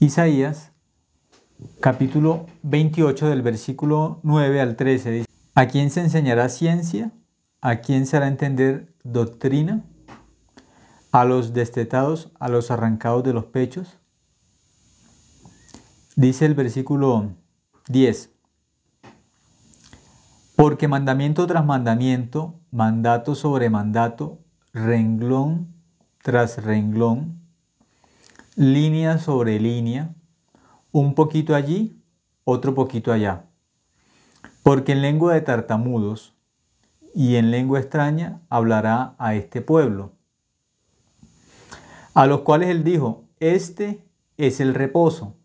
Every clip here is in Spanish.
Isaías, capítulo 28, del versículo 9 al 13, dice: ¿A quién se enseñará ciencia? ¿A quién se hará entender doctrina? ¿A los destetados, a los arrancados de los pechos? Dice el versículo 10: Porque mandamiento tras mandamiento, mandato sobre mandato, renglón tras renglón, línea sobre línea, un poquito allí, otro poquito allá. Porque en lengua de tartamudos y en lengua extraña hablará a este pueblo, a los cuales él dijo: este es el reposo.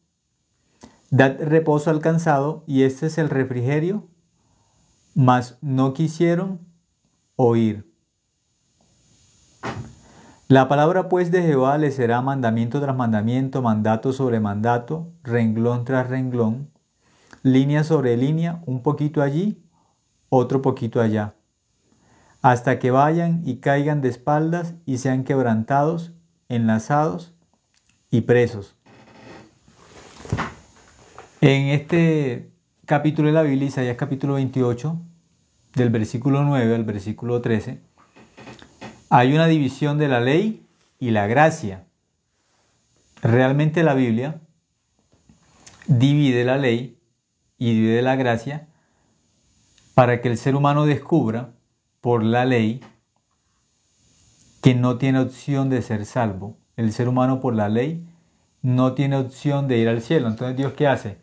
Dad reposo al cansado, y este es el refrigerio. Mas no quisieron oír. La palabra pues de Jehová les será mandamiento tras mandamiento, mandato sobre mandato, renglón tras renglón, línea sobre línea, un poquito allí, otro poquito allá, hasta que vayan y caigan de espaldas y sean quebrantados, enlazados y presos. En este capítulo de la Biblia, Isaías capítulo 28, del versículo 9 al versículo 13, hay una división de la ley y la gracia. Realmente la Biblia divide la ley y divide la gracia para que el ser humano descubra por la ley que no tiene opción de ser salvo. El ser humano por la ley no tiene opción de ir al cielo. Entonces, ¿Dios qué hace?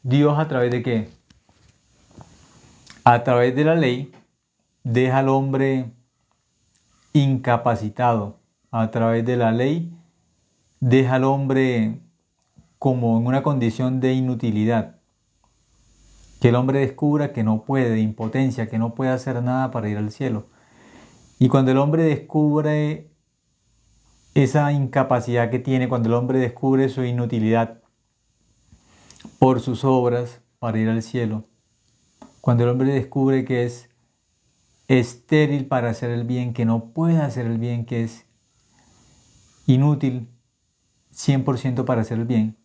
Dios, ¿a través de qué? A través de la ley deja al hombre incapacitado. A través de la ley deja al hombre como en una condición de inutilidad. Que el hombre descubra que no puede, de impotencia, que no puede hacer nada para ir al cielo. Y cuando el hombre descubre esa incapacidad que tiene, cuando el hombre descubre su inutilidad por sus obras para ir al cielo, cuando el hombre descubre que es estéril para hacer el bien, que no puede hacer el bien, que es inútil 100% para hacer el bien,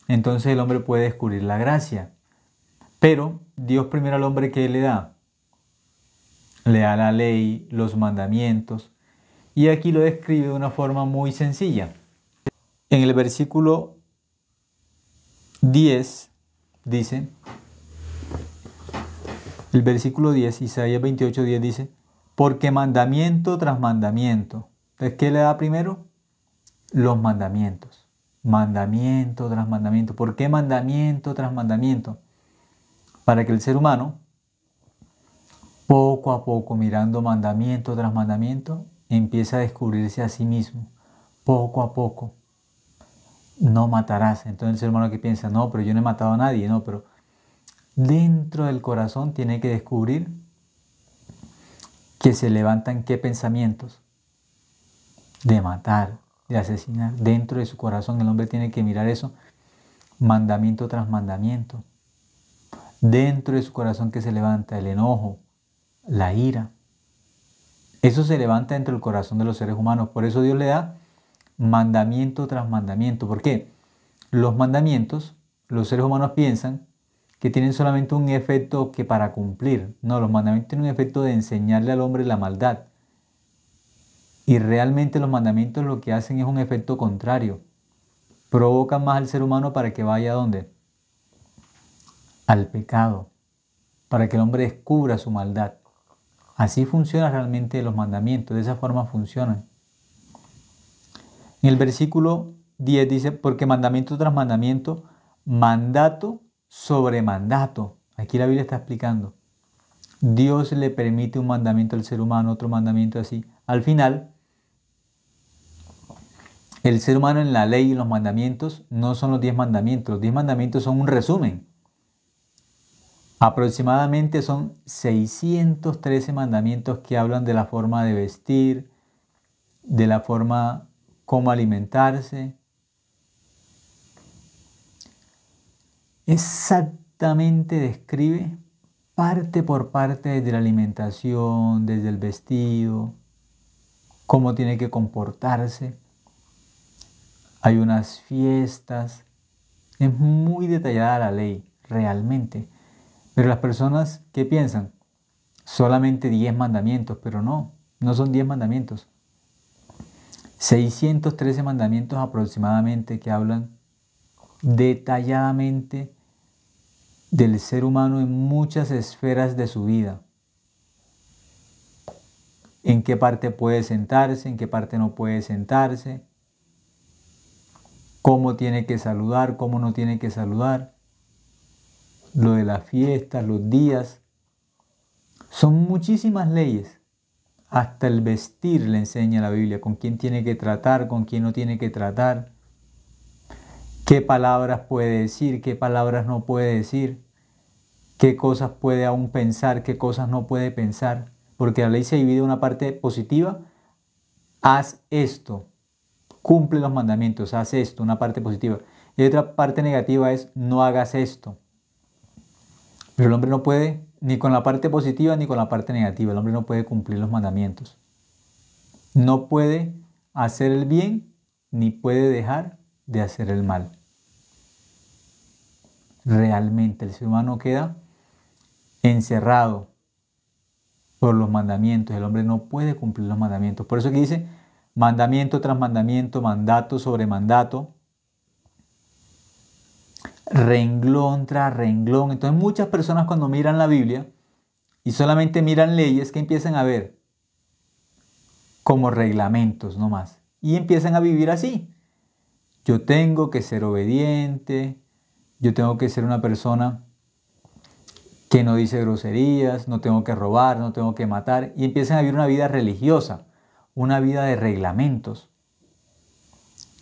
entonces el hombre puede descubrir la gracia. Pero Dios primero al hombre, ¿qué le da? Le da la ley, los mandamientos, y aquí lo describe de una forma muy sencilla. En el versículo 10 dice, el versículo 10, Isaías 28, 10 dice: porque mandamiento tras mandamiento. Entonces, ¿qué le da primero? Los mandamientos. Mandamiento tras mandamiento. ¿Por qué mandamiento tras mandamiento? Para que el ser humano, poco a poco, mirando mandamiento tras mandamiento, empiece a descubrirse a sí mismo. Poco a poco. No matarás. Entonces el ser humano que piensa: no, pero yo no he matado a nadie. No, pero dentro del corazón tiene que descubrir que se levantan qué pensamientos de matar, de asesinar. Dentro de su corazón el hombre tiene que mirar eso, mandamiento tras mandamiento. Dentro de su corazón que se levanta el enojo, la ira. Eso se levanta dentro del corazón de los seres humanos. Por eso Dios le da mandamiento tras mandamiento. ¿Por qué? Los mandamientos, los seres humanos piensan que tienen solamente un efecto que para cumplir. No, los mandamientos tienen un efecto de enseñarle al hombre la maldad. Y realmente los mandamientos lo que hacen es un efecto contrario. Provocan más al ser humano para que vaya ¿a dónde? Al pecado. Para que el hombre descubra su maldad. Así funcionan realmente los mandamientos. De esa forma funcionan. En el versículo 10 dice: porque mandamiento tras mandamiento, mandato sobre mandato. Aquí la Biblia está explicando. Dios le permite un mandamiento al ser humano, otro mandamiento así. Al final, el ser humano en la ley y los mandamientos no son los 10 mandamientos. Los 10 mandamientos son un resumen. Aproximadamente son 613 mandamientos que hablan de la forma de vestir, de la forma cómo alimentarse. Exactamente describe parte por parte desde la alimentación, desde el vestido, cómo tiene que comportarse. hay unas fiestas. Es muy detallada la ley, realmente. Pero las personas, ¿qué piensan? Solamente 10 mandamientos, pero no, no son 10 mandamientos. 613 mandamientos aproximadamente que hablan detalladamente del ser humano en muchas esferas de su vida. En qué parte puede sentarse, en qué parte no puede sentarse, cómo tiene que saludar, cómo no tiene que saludar, lo de las fiestas, los días. Son muchísimas leyes. Hasta el vestir le enseña la Biblia, con quién tiene que tratar, con quién no tiene que tratar, qué palabras puede decir, qué palabras no puede decir, qué cosas puede aún pensar, qué cosas no puede pensar. Porque la ley se divide en una parte positiva, haz esto, cumple los mandamientos, haz esto, una parte positiva. Y otra parte negativa es no hagas esto. Pero el hombre no puede ni con la parte positiva ni con la parte negativa. El hombre no puede cumplir los mandamientos. No puede hacer el bien ni puede dejar de hacer el mal. Realmente el ser humano queda encerrado por los mandamientos. El hombre no puede cumplir los mandamientos. Por eso que dice mandamiento tras mandamiento, mandato sobre mandato, renglón tras renglón. Entonces muchas personas cuando miran la Biblia y solamente miran leyes, que empiezan a ver como reglamentos nomás. Y empiezan a vivir así. Yo tengo que ser obediente, yo tengo que ser una persona que no dice groserías, no tengo que robar, no tengo que matar. Y empiezan a vivir una vida religiosa, una vida de reglamentos.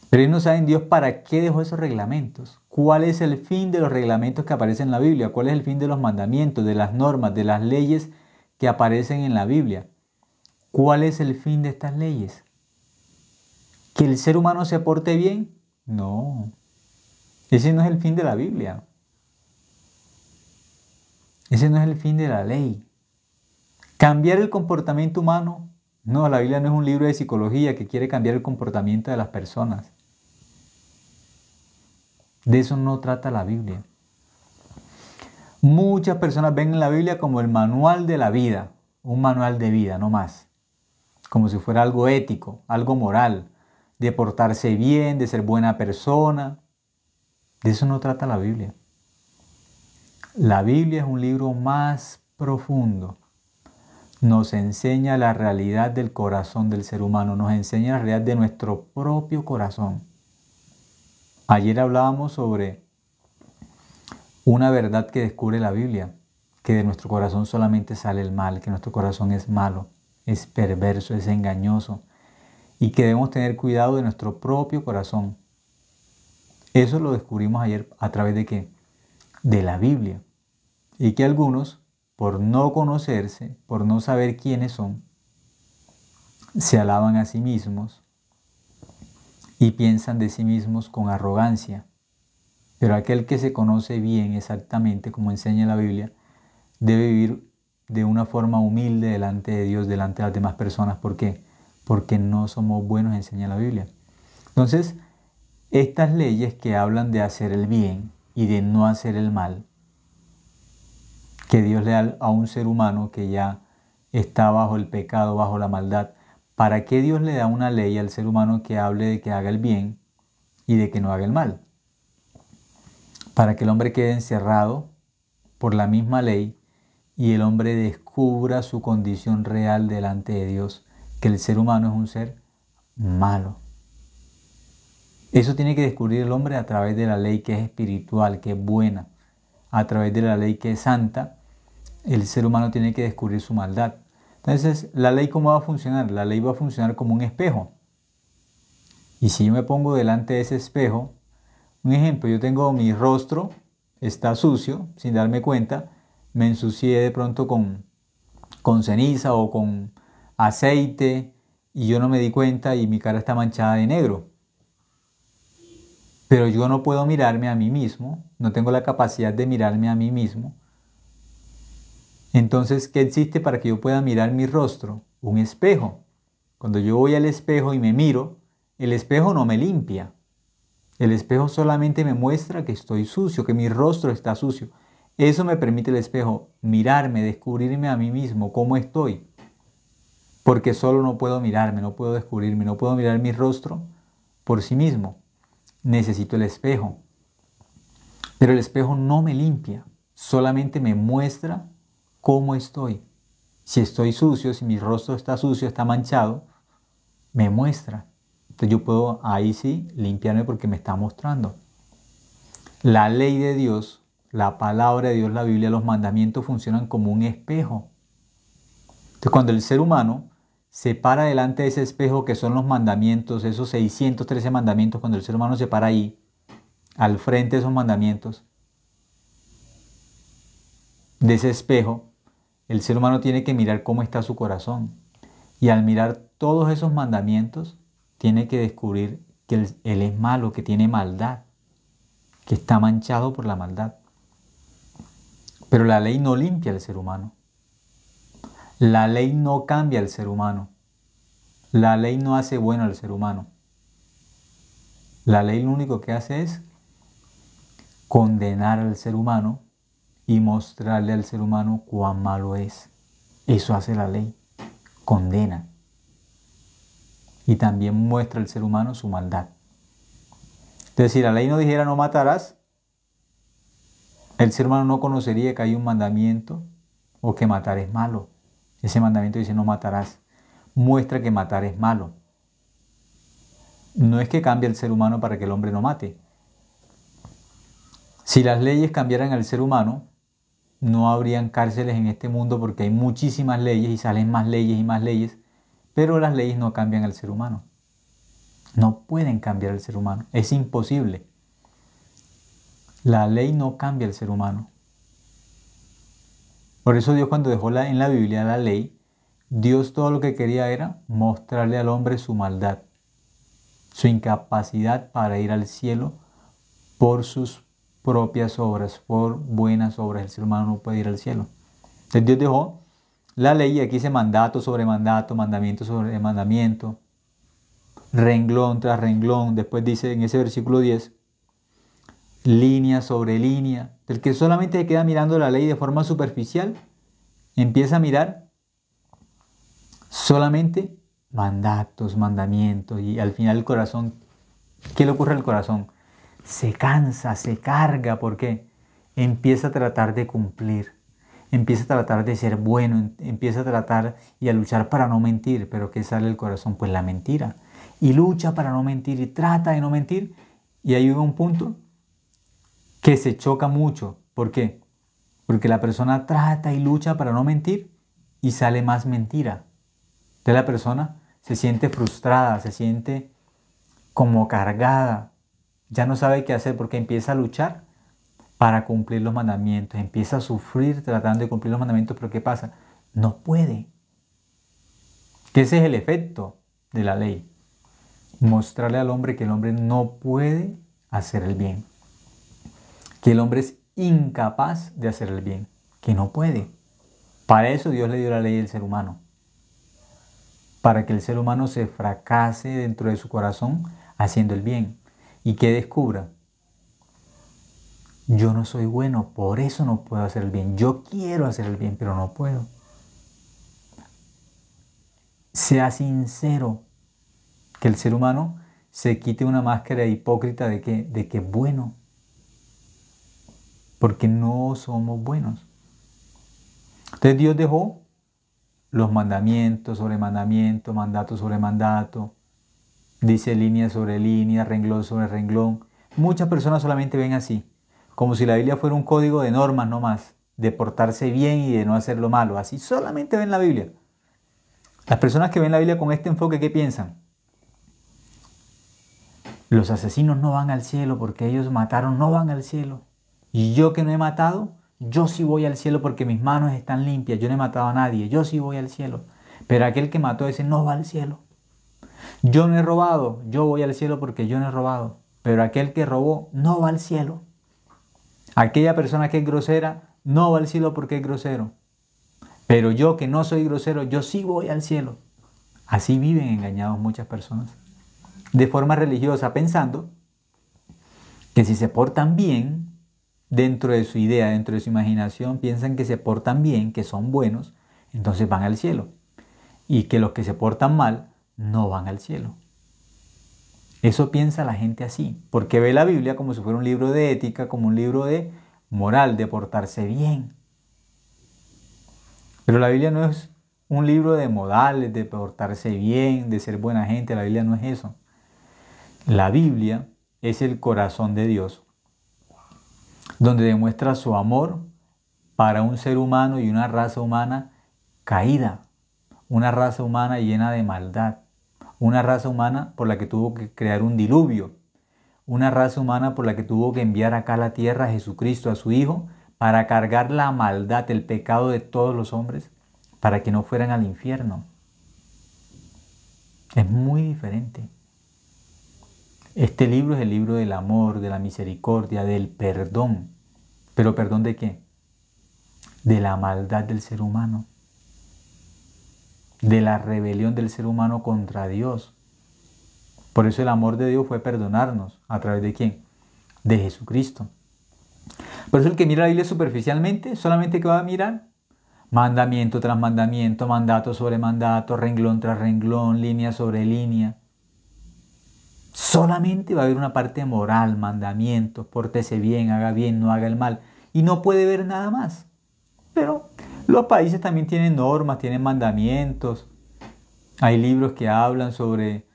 Pero ellos no saben Dios para qué dejó esos reglamentos. ¿Cuál es el fin de los reglamentos que aparecen en la Biblia? ¿Cuál es el fin de los mandamientos, de las normas, de las leyes que aparecen en la Biblia? ¿Cuál es el fin de estas leyes? ¿Que el ser humano se porte bien? No. Ese no es el fin de la Biblia. Ese no es el fin de la ley. ¿Cambiar el comportamiento humano? No, la Biblia no es un libro de psicología que quiere cambiar el comportamiento de las personas. De eso no trata la Biblia. Muchas personas ven en la Biblia como el manual de la vida, un manual de vida, no más. Como si fuera algo ético, algo moral, de portarse bien, de ser buena persona. De eso no trata la Biblia. La Biblia es un libro más profundo. Nos enseña la realidad del corazón del ser humano, nos enseña la realidad de nuestro propio corazón. Ayer hablábamos sobre una verdad que descubre la Biblia, que de nuestro corazón solamente sale el mal, que nuestro corazón es malo, es perverso, es engañoso y que debemos tener cuidado de nuestro propio corazón. Eso lo descubrimos ayer a través de ¿qué? De la Biblia. Y que algunos, por no conocerse, por no saber quiénes son, se alaban a sí mismos y piensan de sí mismos con arrogancia. Pero aquel que se conoce bien exactamente como enseña la Biblia, debe vivir de una forma humilde delante de Dios, delante de las demás personas. ¿Por qué? Porque no somos buenos, enseña la Biblia. Entonces, estas leyes que hablan de hacer el bien y de no hacer el mal, que Dios le da a un ser humano que ya está bajo el pecado, bajo la maldad, ¿para qué Dios le da una ley al ser humano que hable de que haga el bien y de que no haga el mal? Para que el hombre quede encerrado por la misma ley y el hombre descubra su condición real delante de Dios, que el ser humano es un ser malo. Eso tiene que descubrir el hombre a través de la ley que es espiritual, que es buena. A través de la ley que es santa, el ser humano tiene que descubrir su maldad. Entonces, ¿la ley cómo va a funcionar? La ley va a funcionar como un espejo. Y si yo me pongo delante de ese espejo, un ejemplo, yo tengo mi rostro, está sucio, sin darme cuenta, me ensucié de pronto con ceniza o con aceite y yo no me di cuenta y mi cara está manchada de negro. Pero yo no puedo mirarme a mí mismo, no tengo la capacidad de mirarme a mí mismo. Entonces, ¿qué existe para que yo pueda mirar mi rostro? Un espejo. Cuando yo voy al espejo y me miro, el espejo no me limpia. El espejo solamente me muestra que estoy sucio, que mi rostro está sucio. Eso me permite el espejo mirarme, descubrirme a mí mismo, cómo estoy. Porque solo no puedo mirarme, no puedo descubrirme, no puedo mirar mi rostro por sí mismo. Necesito el espejo. Pero el espejo no me limpia, solamente me muestra cómo estoy. Si estoy sucio, si mi rostro está sucio, está manchado, me muestra. Entonces yo puedo ahí sí limpiarme porque me está mostrando. La ley de Dios, la palabra de Dios, la Biblia, los mandamientos funcionan como un espejo. Entonces cuando el ser humano se para delante de ese espejo que son los mandamientos, esos 613 mandamientos, cuando el ser humano se para ahí, al frente de esos mandamientos, de ese espejo, el ser humano tiene que mirar cómo está su corazón. Y al mirar todos esos mandamientos, tiene que descubrir que él es malo, que tiene maldad, que está manchado por la maldad. Pero la ley no limpia al ser humano. La ley no cambia al ser humano. La ley no hace bueno al ser humano. La ley lo único que hace es condenar al ser humano y mostrarle al ser humano cuán malo es. Eso hace la ley. Condena. Y también muestra al ser humano su maldad. Entonces, si la ley no dijera no matarás, el ser humano no conocería que hay un mandamiento o que matar es malo. Ese mandamiento dice no matarás. Muestra que matar es malo. No es que cambie el ser humano para que el hombre no mate. Si las leyes cambiaran al ser humano, no habrían cárceles en este mundo porque hay muchísimas leyes y salen más leyes y más leyes, pero las leyes no cambian al ser humano. No pueden cambiar al ser humano. Es imposible. La ley no cambia al ser humano. Por eso Dios cuando dejó en la Biblia la ley, Dios todo lo que quería era mostrarle al hombre su maldad, su incapacidad para ir al cielo por sus propias obras, por buenas obras. El ser humano no puede ir al cielo. Entonces Dios dejó la ley y aquí dice mandato sobre mandato, mandamiento sobre mandamiento, renglón tras renglón. Después dice en ese versículo 10, línea sobre línea. El que solamente se queda mirando la ley de forma superficial, empieza a mirar solamente mandatos, mandamientos, y al final el corazón, ¿qué le ocurre al corazón? Se cansa, se carga, porque empieza a tratar de cumplir, empieza a tratar de ser bueno, empieza a tratar y a luchar para no mentir, pero ¿qué sale del corazón? Pues la mentira. Y lucha para no mentir y trata de no mentir, y ahí llega un punto que se choca mucho. ¿Por qué? Porque la persona trata y lucha para no mentir y sale más mentira. Entonces la persona se siente frustrada, se siente como cargada, ya no sabe qué hacer porque empieza a luchar para cumplir los mandamientos, empieza a sufrir tratando de cumplir los mandamientos, pero ¿qué pasa? No puede. Que ese es el efecto de la ley. Mostrarle al hombre que el hombre no puede hacer el bien. Que el hombre es incapaz de hacer el bien, que no puede. Para eso Dios le dio la ley al ser humano. Para que el ser humano se fracase dentro de su corazón haciendo el bien. Y que descubra, yo no soy bueno, por eso no puedo hacer el bien. Yo quiero hacer el bien, pero no puedo. Sea sincero, que el ser humano se quite una máscara hipócrita de que es bueno. Porque no somos buenos. Entonces Dios dejó los mandamientos sobre mandamiento, mandato sobre mandato, dice línea sobre línea, renglón sobre renglón. Muchas personas solamente ven así, como si la Biblia fuera un código de normas no más, de portarse bien y de no hacer lo malo. Así solamente ven la Biblia. Las personas que ven la Biblia con este enfoque, ¿qué piensan? Los asesinos no van al cielo porque ellos mataron, no van al cielo. Y yo que no he matado, yo sí voy al cielo porque mis manos están limpias. Yo no he matado a nadie, yo sí voy al cielo. Pero aquel que mató ese no va al cielo. Yo no he robado, yo voy al cielo porque yo no he robado. Pero aquel que robó no va al cielo. Aquella persona que es grosera no va al cielo porque es grosero. Pero yo que no soy grosero, yo sí voy al cielo. Así viven engañados muchas personas. De forma religiosa, pensando que si se portan bien, dentro de su idea, dentro de su imaginación, piensan que se portan bien, que son buenos, entonces van al cielo. Y que los que se portan mal no van al cielo. Eso piensa la gente así, porque ve la Biblia como si fuera un libro de ética, como un libro de moral, de portarse bien. Pero la Biblia no es un libro de modales, de portarse bien, de ser buena gente. La Biblia no es eso. La Biblia es el corazón de Dios, donde demuestra su amor para un ser humano y una raza humana caída, una raza humana llena de maldad, una raza humana por la que tuvo que crear un diluvio, una raza humana por la que tuvo que enviar acá a la tierra a Jesucristo, a su Hijo, para cargar la maldad, el pecado de todos los hombres, para que no fueran al infierno. Es muy diferente. Este libro es el libro del amor, de la misericordia, del perdón. ¿Pero perdón de qué? De la maldad del ser humano, de la rebelión del ser humano contra Dios. Por eso el amor de Dios fue perdonarnos. ¿A través de quién? De Jesucristo. Por eso el que mira la Biblia superficialmente, solamente que va a mirar mandamiento tras mandamiento, mandato sobre mandato, renglón tras renglón, línea sobre línea. Solamente va a haber una parte moral, mandamientos, pórtese bien, haga bien, no haga el mal. Y no puede ver nada más. Pero los países también tienen normas, tienen mandamientos. Hay libros que hablan sobre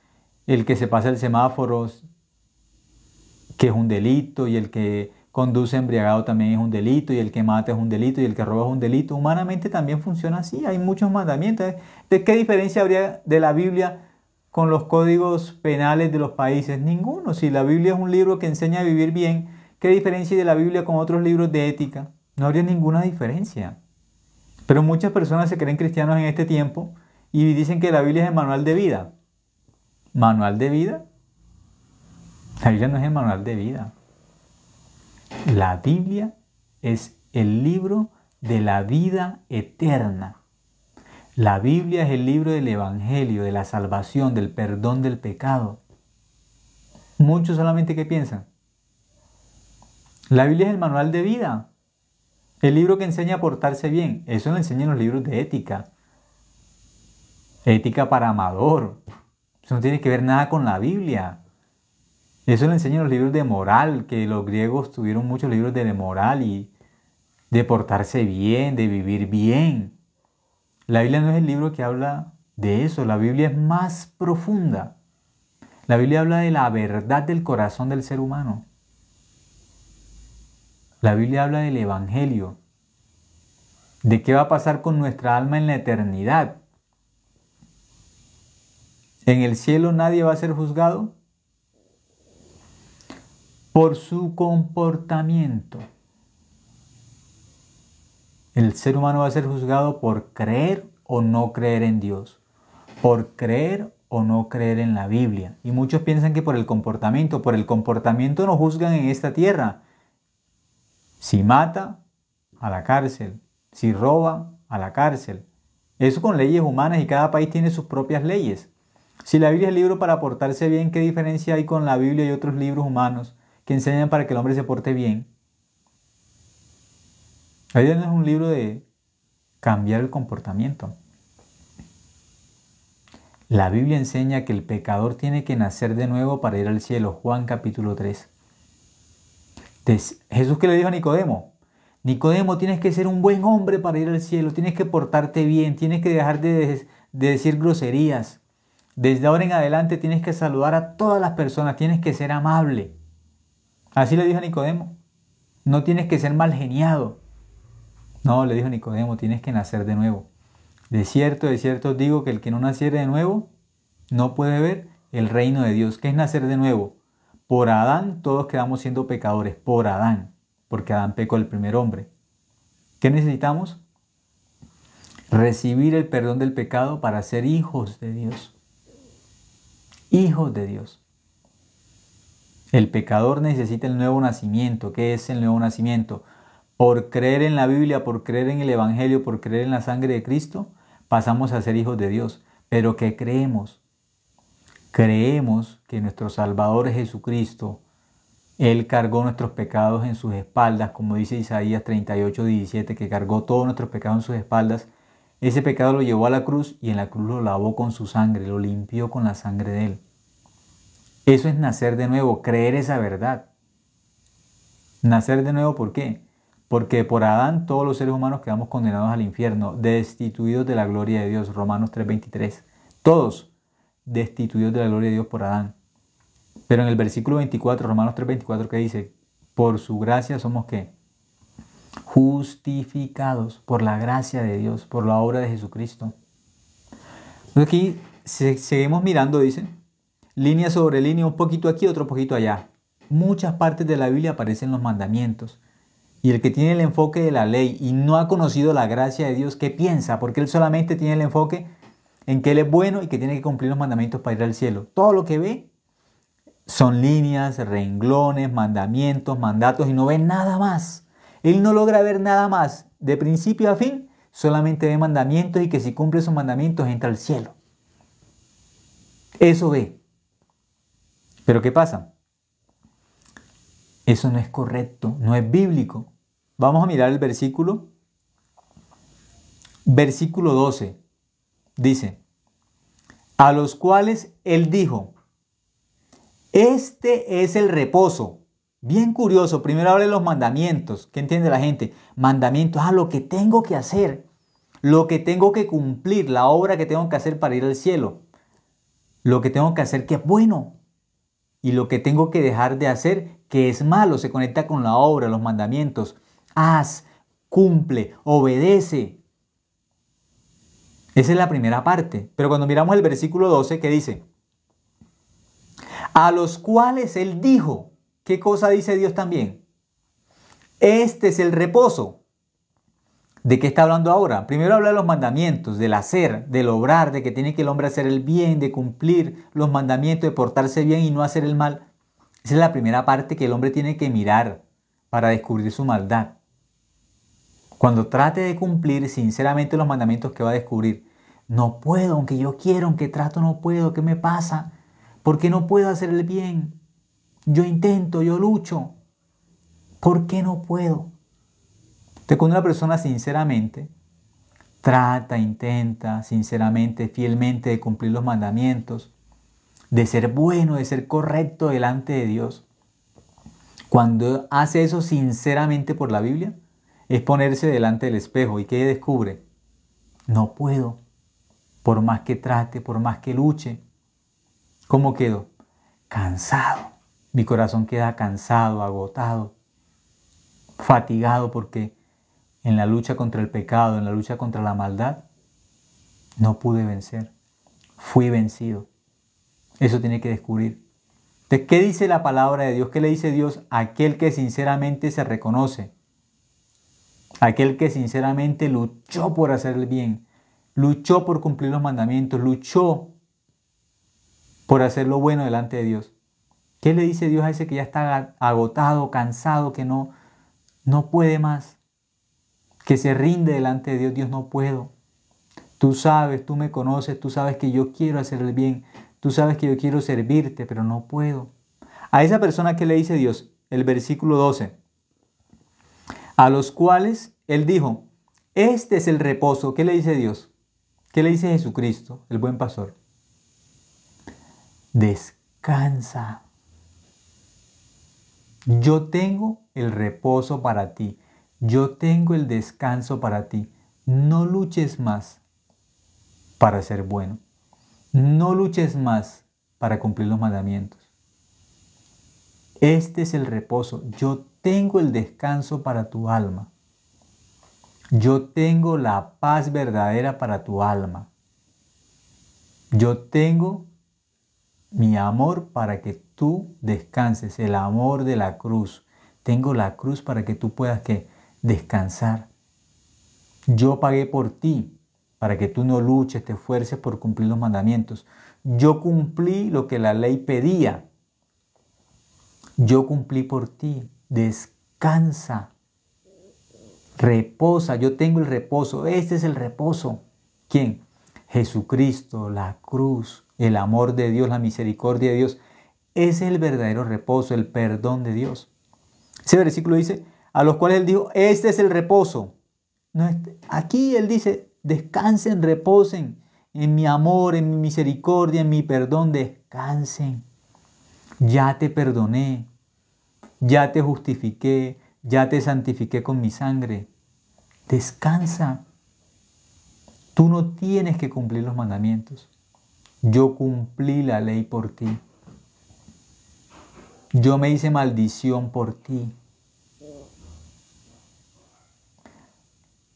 el que se pasa el semáforo, que es un delito, y el que conduce embriagado también es un delito, y el que mata es un delito, y el que roba es un delito. Humanamente también funciona así, hay muchos mandamientos. ¿De qué diferencia habría de la Biblia con los códigos penales de los países? Ninguno. Si la Biblia es un libro que enseña a vivir bien, ¿qué diferencia hay de la Biblia con otros libros de ética? No habría ninguna diferencia. Pero muchas personas se creen cristianos en este tiempo y dicen que la Biblia es el manual de vida. ¿Manual de vida? La Biblia no es el manual de vida. La Biblia es el libro de la vida eterna. La Biblia es el libro del Evangelio, de la salvación, del perdón del pecado. Muchos solamente ¿qué piensan? La Biblia es el manual de vida. El libro que enseña a portarse bien. Eso lo enseñan los libros de ética. Ética para amador. Eso no tiene que ver nada con la Biblia. Eso lo enseñan los libros de moral, que los griegos tuvieron muchos libros de moral y de portarse bien, de vivir bien. La Biblia no es el libro que habla de eso. La Biblia es más profunda. La Biblia habla de la verdad del corazón del ser humano. La Biblia habla del Evangelio, de qué va a pasar con nuestra alma en la eternidad. En el cielo nadie va a ser juzgado por su comportamiento. El ser humano va a ser juzgado por creer o no creer en Dios, por creer o no creer en la Biblia. Y muchos piensan que por el comportamiento nos juzgan en esta tierra. Si mata, a la cárcel. Si roba, a la cárcel. Eso con leyes humanas y cada país tiene sus propias leyes. Si la Biblia es el libro para portarse bien, ¿qué diferencia hay con la Biblia y otros libros humanos que enseñan para que el hombre se porte bien? La Biblia no es un libro de cambiar el comportamiento. La Biblia enseña que el pecador tiene que nacer de nuevo para ir al cielo. Juan capítulo 3. Jesús que le dijo a Nicodemo, Nicodemo, tienes que ser un buen hombre para ir al cielo, tienes que portarte bien, tienes que dejar de decir groserías. Desde ahora en adelante tienes que saludar a todas las personas, tienes que ser amable. Así le dijo a Nicodemo, no tienes que ser mal geniado. No, le dijo Nicodemo, tienes que nacer de nuevo. De cierto os digo que el que no naciere de nuevo no puede ver el reino de Dios. ¿Qué es nacer de nuevo? Por Adán todos quedamos siendo pecadores, por Adán, porque Adán pecó el primer hombre. ¿Qué necesitamos? Recibir el perdón del pecado para ser hijos de Dios. Hijos de Dios. El pecador necesita el nuevo nacimiento. ¿Qué es el nuevo nacimiento? Por creer en la Biblia, por creer en el Evangelio, por creer en la sangre de Cristo, pasamos a ser hijos de Dios. ¿Pero qué creemos? Creemos que nuestro Salvador Jesucristo Él cargó nuestros pecados en sus espaldas, como dice Isaías 38:17, que cargó todos nuestros pecados en sus espaldas. Ese pecado lo llevó a la cruz y en la cruz lo lavó con su sangre, lo limpió con la sangre de Él. Eso es nacer de nuevo, creer esa verdad. Nacer de nuevo, ¿por qué? Porque por Adán todos los seres humanos quedamos condenados al infierno, destituidos de la gloria de Dios, Romanos 3:23. Todos destituidos de la gloria de Dios por Adán. Pero en el versículo 24, Romanos 3:24, que dice, por su gracia somos ¿qué? Justificados por la gracia de Dios, por la obra de Jesucristo. Entonces aquí seguimos mirando, dice, línea sobre línea, un poquito aquí, otro poquito allá. Muchas partes de la Biblia aparecen los mandamientos. Y el que tiene el enfoque de la ley y no ha conocido la gracia de Dios, ¿qué piensa? Porque él solamente tiene el enfoque en que él es bueno y que tiene que cumplir los mandamientos para ir al cielo. Todo lo que ve son líneas, renglones, mandamientos, mandatos y no ve nada más. Él no logra ver nada más. De principio a fin, solamente ve mandamientos y que si cumple esos mandamientos entra al cielo. Eso ve. Pero ¿qué pasa? Eso no es correcto, no es bíblico. Vamos a mirar el versículo 12. Dice, a los cuales él dijo, este es el reposo. Bien curioso, primero habla de los mandamientos. ¿Qué entiende la gente? Mandamientos, lo que tengo que hacer, lo que tengo que cumplir, la obra que tengo que hacer para ir al cielo, lo que tengo que hacer que es bueno y lo que tengo que dejar de hacer que es malo. Se conecta con la obra, los mandamientos. Haz, cumple, obedece. Esa es la primera parte. Pero cuando miramos el versículo 12, ¿qué dice? A los cuales él dijo, ¿qué cosa dice Dios también? Este es el reposo. ¿De qué está hablando ahora? Primero habla de los mandamientos, del hacer, del obrar, de que tiene que el hombre hacer el bien, de cumplir los mandamientos, de portarse bien y no hacer el mal. Esa es la primera parte que el hombre tiene que mirar para descubrir su maldad. Cuando trate de cumplir sinceramente los mandamientos que va a descubrir, no puedo, aunque yo quiero, aunque trato, no puedo, ¿qué me pasa? ¿Por qué no puedo hacer el bien? Yo intento, yo lucho. ¿Por qué no puedo? Entonces, cuando una persona sinceramente trata, intenta, sinceramente, fielmente de cumplir los mandamientos, de ser bueno, de ser correcto delante de Dios, cuando hace eso sinceramente por la Biblia, es ponerse delante del espejo. ¿Y qué descubre? No puedo. Por más que trate, por más que luche. ¿Cómo quedo? Cansado. Mi corazón queda cansado, agotado, fatigado porque en la lucha contra el pecado, en la lucha contra la maldad, no pude vencer. Fui vencido. Eso tiene que descubrir. Entonces, ¿qué dice la palabra de Dios? ¿Qué le dice Dios a aquel que sinceramente se reconoce? Aquel que sinceramente luchó por hacer el bien, luchó por cumplir los mandamientos, luchó por hacer lo bueno delante de Dios. ¿Qué le dice Dios a ese que ya está agotado, cansado, que no puede más? Que se rinde delante de Dios. Dios, no puedo. Tú sabes, tú me conoces, tú sabes que yo quiero hacer el bien, tú sabes que yo quiero servirte, pero no puedo. A esa persona, ¿qué le dice Dios? El versículo 12. A los cuales él dijo, este es el reposo. ¿Qué le dice Dios? ¿Qué le dice Jesucristo, el buen pastor? Descansa. Yo tengo el reposo para ti. Yo tengo el descanso para ti. No luches más para ser bueno. No luches más para cumplir los mandamientos. Este es el reposo. Yo tengo el descanso para tu alma. Yo tengo la paz verdadera para tu alma. Yo tengo mi amor para que tú descanses, el amor de la cruz. Tengo la cruz para que tú puedas descansar. Yo pagué por ti para que tú no luches, te esfuerces por cumplir los mandamientos. Yo cumplí lo que la ley pedía. Yo cumplí por ti. Descansa. Reposa. Yo tengo el reposo. Este es el reposo. ¿Quién? Jesucristo, la cruz, el amor de Dios, la misericordia de Dios. Ese es el verdadero reposo, el perdón de Dios. Ese versículo dice, a los cuales Él dijo, este es el reposo. No, aquí Él dice, descansen, reposen en mi amor, en mi misericordia, en mi perdón, descansen. Ya te perdoné, ya te justifiqué, ya te santifiqué con mi sangre. Descansa. Tú no tienes que cumplir los mandamientos. Yo cumplí la ley por ti. Yo me hice maldición por ti.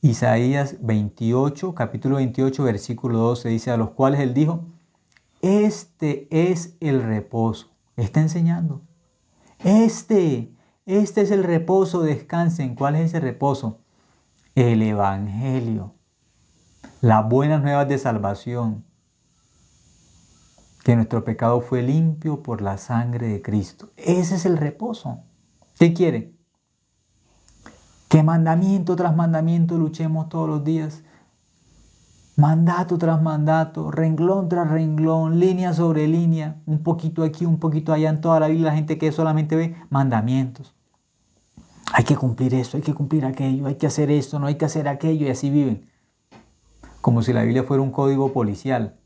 Isaías 28, capítulo 28, versículo 12 dice, a los cuales Él dijo, este es el reposo. Está enseñando. Este es el reposo, descansen. ¿Cuál es ese reposo? El Evangelio. Las buenas nuevas de salvación. Que nuestro pecado fue limpio por la sangre de Cristo. Ese es el reposo. ¿Qué quiere? Que mandamiento tras mandamiento luchemos todos los días. Mandato tras mandato, renglón tras renglón, línea sobre línea, un poquito aquí, un poquito allá. En toda la Biblia la gente que solamente ve mandamientos. Hay que cumplir esto, hay que cumplir aquello, hay que hacer esto, no hay que hacer aquello, y así viven. Como si la Biblia fuera un código policial.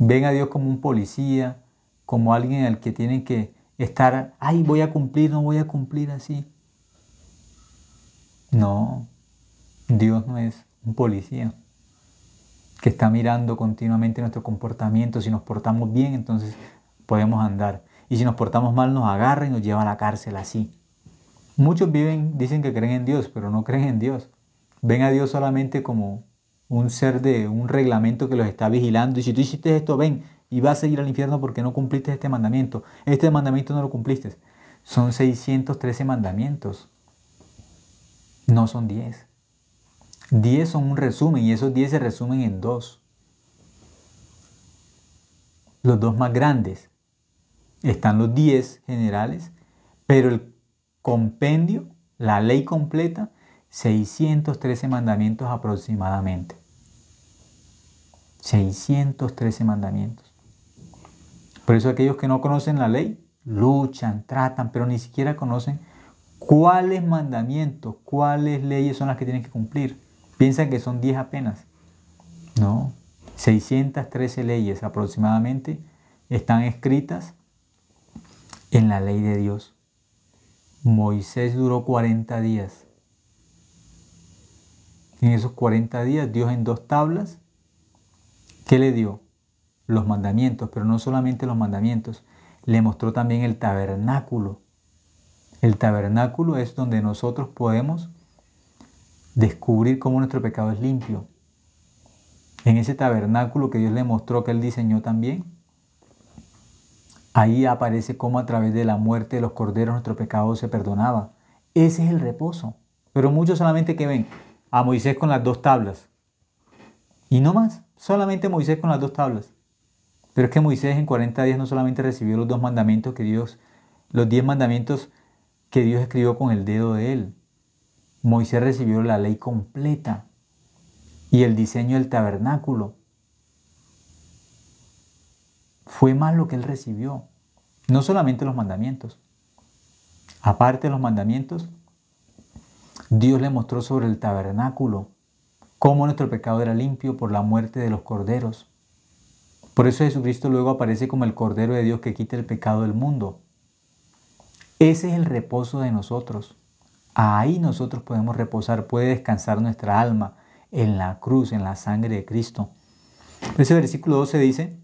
Ven a Dios como un policía, como alguien al que tienen que estar, ay, voy a cumplir, no voy a cumplir así. No, Dios no es un policía que está mirando continuamente nuestro comportamiento. Si nos portamos bien, entonces podemos andar. Y si nos portamos mal, nos agarra y nos lleva a la cárcel así. Muchos dicen que creen en Dios, pero no creen en Dios. Ven a Dios solamente como un ser de un reglamento que los está vigilando. Y si tú hiciste esto, ven y vas a ir al infierno porque no cumpliste este mandamiento. Este mandamiento no lo cumpliste. Son 613 mandamientos. No son 10. 10 son un resumen y esos 10 se resumen en 2. Los 2 más grandes. Están los 10 generales, pero el compendio, la ley completa, 613 mandamientos aproximadamente. 613 mandamientos. Por eso aquellos que no conocen la ley, luchan, tratan, pero ni siquiera conocen cuáles mandamientos, cuáles leyes son las que tienen que cumplir. Piensan que son 10 apenas. No, 613 leyes aproximadamente están escritas en la ley de Dios. Moisés duró 40 días. En esos 40 días, Dios en 2 tablas, ¿qué le dio? Los mandamientos, pero no solamente los mandamientos, le mostró también el tabernáculo. El tabernáculo es donde nosotros podemos descubrir cómo nuestro pecado es limpio. En ese tabernáculo que Dios le mostró, que Él diseñó también, ahí aparece cómo a través de la muerte de los corderos nuestro pecado se perdonaba. Ese es el reposo. Pero muchos solamente que ven a Moisés con las 2 tablas. Y no más, solamente Moisés con las 2 tablas. Pero es que Moisés en 40 días no solamente recibió los 2 mandamientos que Dios, los 10 mandamientos que Dios escribió con el dedo de él. Moisés recibió la ley completa y el diseño del tabernáculo. Fue más lo que él recibió. No solamente los mandamientos. Aparte de los mandamientos, Dios le mostró sobre el tabernáculo cómo nuestro pecado era limpio por la muerte de los corderos. Por eso Jesucristo luego aparece como el Cordero de Dios que quita el pecado del mundo. Ese es el reposo de nosotros. Ahí nosotros podemos reposar, puede descansar nuestra alma en la cruz, en la sangre de Cristo. Ese versículo 12 dice,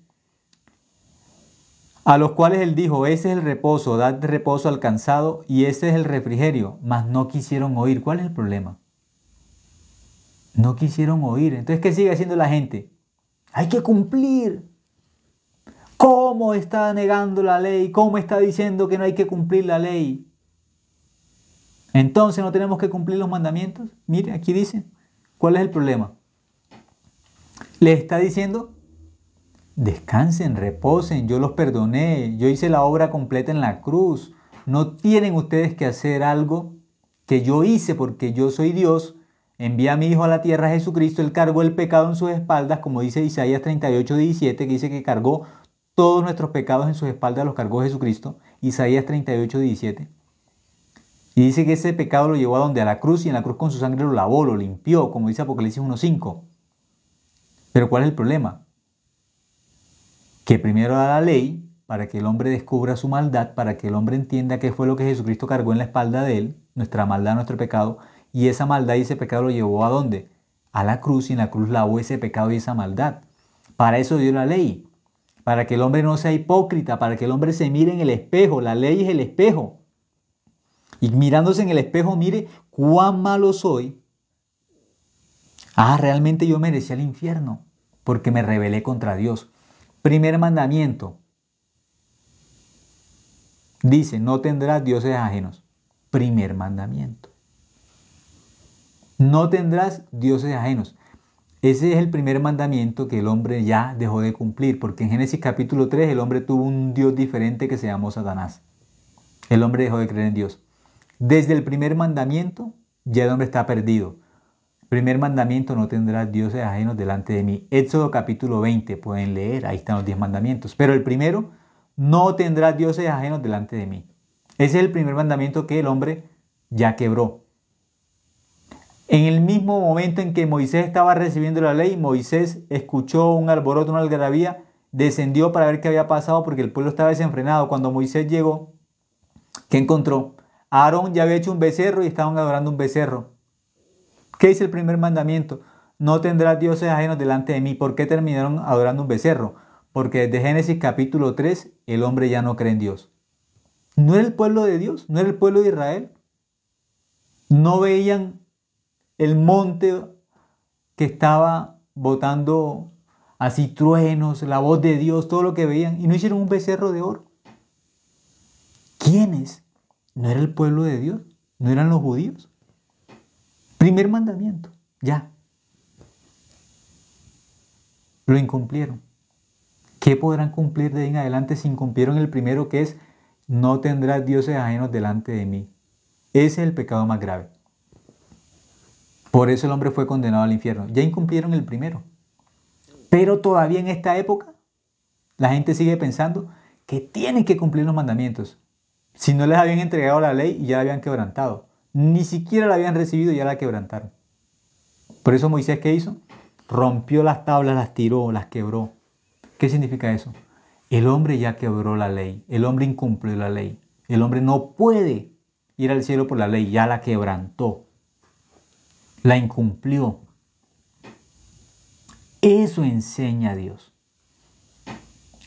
a los cuales Él dijo, ese es el reposo, dad reposo al cansado y ese es el refrigerio, mas no quisieron oír. ¿Cuál es el problema? No quisieron oír. Entonces, ¿qué sigue haciendo la gente? Hay que cumplir. ¿Cómo está negando la ley? ¿Cómo está diciendo que no hay que cumplir la ley? Entonces, ¿no tenemos que cumplir los mandamientos? Mire, aquí dice, ¿cuál es el problema? Le está diciendo, descansen, reposen, yo los perdoné, yo hice la obra completa en la cruz. No tienen ustedes que hacer algo que yo hice porque yo soy Dios. Envía a mi Hijo a la tierra, Jesucristo, Él cargó el pecado en sus espaldas, como dice Isaías 38:17, que dice que cargó todos nuestros pecados en sus espaldas los cargó Jesucristo. Isaías 38:17. Y dice que ese pecado lo llevó a donde, a la cruz, y en la cruz con su sangre lo lavó, lo limpió, como dice Apocalipsis 1:5. Pero ¿cuál es el problema? Que primero da la ley para que el hombre descubra su maldad, para que el hombre entienda qué fue lo que Jesucristo cargó en la espalda de él, nuestra maldad, nuestro pecado, y esa maldad y ese pecado lo llevó ¿a dónde? A la cruz, y en la cruz lavó ese pecado y esa maldad. Para eso dio la ley, para que el hombre no sea hipócrita, para que el hombre se mire en el espejo. La ley es el espejo. Y mirándose en el espejo, mire cuán malo soy. Realmente yo merecía el infierno porque me rebelé contra Dios. Primer mandamiento. Dice, no tendrás dioses ajenos. Primer mandamiento. No tendrás dioses ajenos. Ese es el primer mandamiento que el hombre ya dejó de cumplir, porque en Génesis capítulo 3 el hombre tuvo un Dios diferente que se llamó Satanás. El hombre dejó de creer en Dios. Desde el primer mandamiento ya el hombre está perdido. Primer mandamiento, no tendrás dioses ajenos delante de mí. Éxodo capítulo 20, pueden leer, ahí están los 10 mandamientos. Pero el primero, no tendrás dioses ajenos delante de mí. Ese es el primer mandamiento que el hombre ya quebró. En el mismo momento en que Moisés estaba recibiendo la ley, Moisés escuchó un alboroto, una algarabía, descendió para ver qué había pasado porque el pueblo estaba desenfrenado. Cuando Moisés llegó, ¿qué encontró? Aarón ya había hecho un becerro y estaban adorando un becerro. ¿Qué dice el primer mandamiento? No tendrás dioses ajenos delante de mí. ¿Por qué terminaron adorando un becerro? Porque desde Génesis capítulo 3 el hombre ya no cree en Dios. ¿No era el pueblo de Dios? ¿No era el pueblo de Israel? ¿No veían el monte que estaba botando así truenos, la voz de Dios, todo lo que veían? ¿Y no hicieron un becerro de oro? ¿Quiénes? ¿No era el pueblo de Dios? ¿No eran los judíos? Primer mandamiento, ya. Lo incumplieron. ¿Qué podrán cumplir de ahí en adelante si incumplieron el primero, que es no tendrás dioses ajenos delante de mí? Ese es el pecado más grave. Por eso el hombre fue condenado al infierno. Ya incumplieron el primero. Pero todavía en esta época la gente sigue pensando que tienen que cumplir los mandamientos. Si no les habían entregado la ley y ya la habían quebrantado. Ni siquiera la habían recibido y ya la quebrantaron. Por eso Moisés, ¿qué hizo? Rompió las tablas, las tiró, las quebró. ¿Qué significa eso? El hombre ya quebró la ley. El hombre incumplió la ley. El hombre no puede ir al cielo por la ley. Ya la quebrantó. La incumplió. Eso enseña a Dios.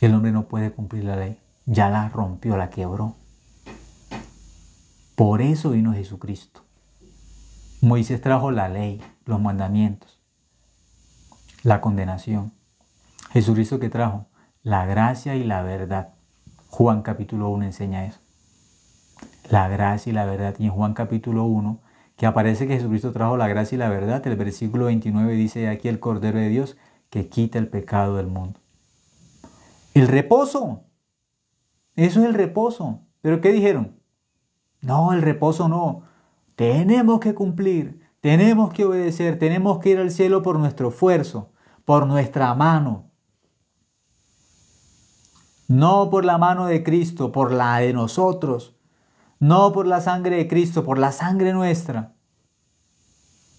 El hombre no puede cumplir la ley. Ya la rompió, la quebró. Por eso vino Jesucristo. Moisés trajo la ley, los mandamientos, la condenación. Jesucristo, ¿qué trajo? La gracia y la verdad. Juan capítulo 1 enseña eso. La gracia y la verdad. Y en Juan capítulo 1, que aparece que Jesucristo trajo la gracia y la verdad, el versículo 29 dice aquí el Cordero de Dios que quita el pecado del mundo. El reposo. Eso es el reposo. ¿Pero qué dijeron? No, el reposo no. Tenemos que cumplir, tenemos que obedecer, tenemos que ir al cielo por nuestro esfuerzo, por nuestra mano. No por la mano de Cristo, por la de nosotros. No por la sangre de Cristo, por la sangre nuestra.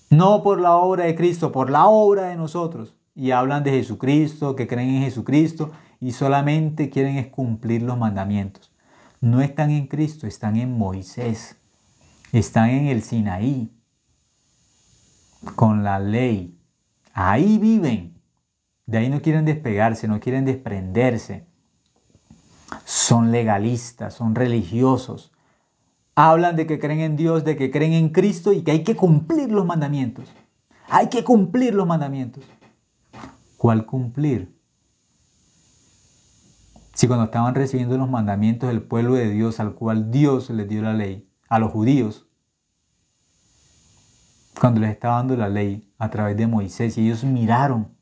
No por la obra de Cristo, por la obra de nosotros. Y hablan de Jesucristo, que creen en Jesucristo y solamente quieren es cumplir los mandamientos. No están en Cristo, están en Moisés. Están en el Sinaí, con la ley. Ahí viven. De ahí no quieren despegarse, no quieren desprenderse. Son legalistas, son religiosos. Hablan de que creen en Dios, de que creen en Cristo y que hay que cumplir los mandamientos. Hay que cumplir los mandamientos. ¿Cuál cumplir? Si cuando estaban recibiendo los mandamientos del pueblo de Dios, al cual Dios les dio la ley, a los judíos, cuando les estaba dando la ley a través de Moisés, y ellos miraron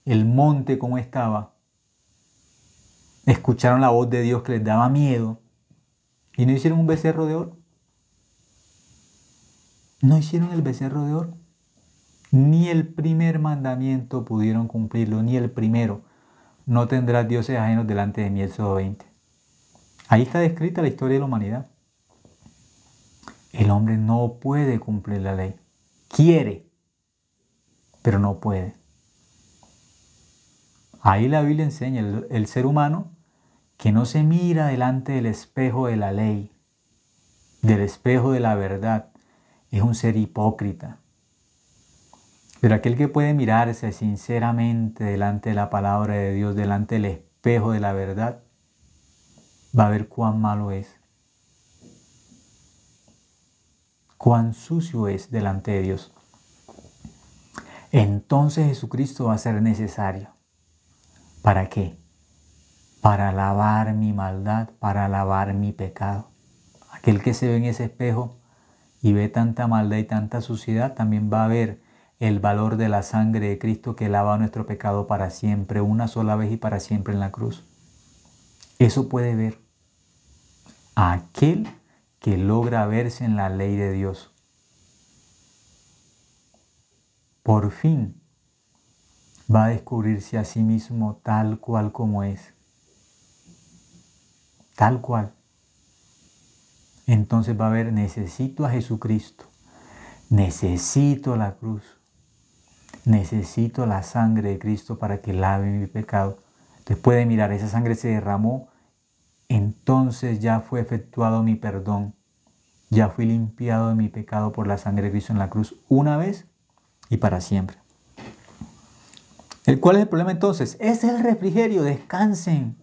el monte como estaba, escucharon la voz de Dios que les daba miedo, y no hicieron un becerro de oro. No hicieron el becerro de oro. Ni el primer mandamiento pudieron cumplirlo, ni el primero. no tendrás dioses ajenos delante de mí, Éxodo 20. Ahí está descrita la historia de la humanidad. El hombre no puede cumplir la ley. Quiere, pero no puede. Ahí la Biblia enseña el ser humano que no se mira delante del espejo de la ley, del espejo de la verdad, es un ser hipócrita. Pero aquel que puede mirarse sinceramente delante de la palabra de Dios, delante del espejo de la verdad, va a ver cuán malo es, cuán sucio es delante de Dios. Entonces Jesucristo va a ser necesario. ¿Para qué? Para lavar mi maldad, para lavar mi pecado. Aquel que se ve en ese espejo y ve tanta maldad y tanta suciedad, también va a ver el valor de la sangre de Cristo que lava nuestro pecado para siempre, una sola vez y para siempre en la cruz. Eso puede ver aquel que logra verse en la ley de Dios. Por fin va a descubrirse a sí mismo tal cual como es. Tal cual. Entonces va a ver, necesito a Jesucristo, necesito la cruz, necesito la sangre de Cristo para que lave mi pecado. Entonces puede mirar, esa sangre se derramó, entonces ya fue efectuado mi perdón, ya fui limpiado de mi pecado por la sangre de Cristo en la cruz una vez y para siempre. ¿Cuál es el problema entonces? Es el refrigerio, descansen.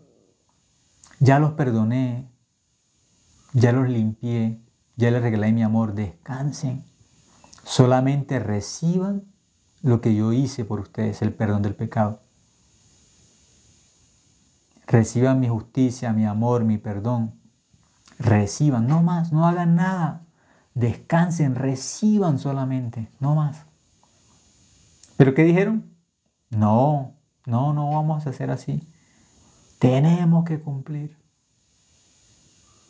Ya los perdoné, ya los limpié, ya les regalé mi amor, descansen. Solamente reciban lo que yo hice por ustedes, el perdón del pecado. Reciban mi justicia, mi amor, mi perdón. Reciban, no más, no hagan nada. Descansen, reciban solamente, no más. ¿Pero qué dijeron? No vamos a hacer así. Tenemos que cumplir.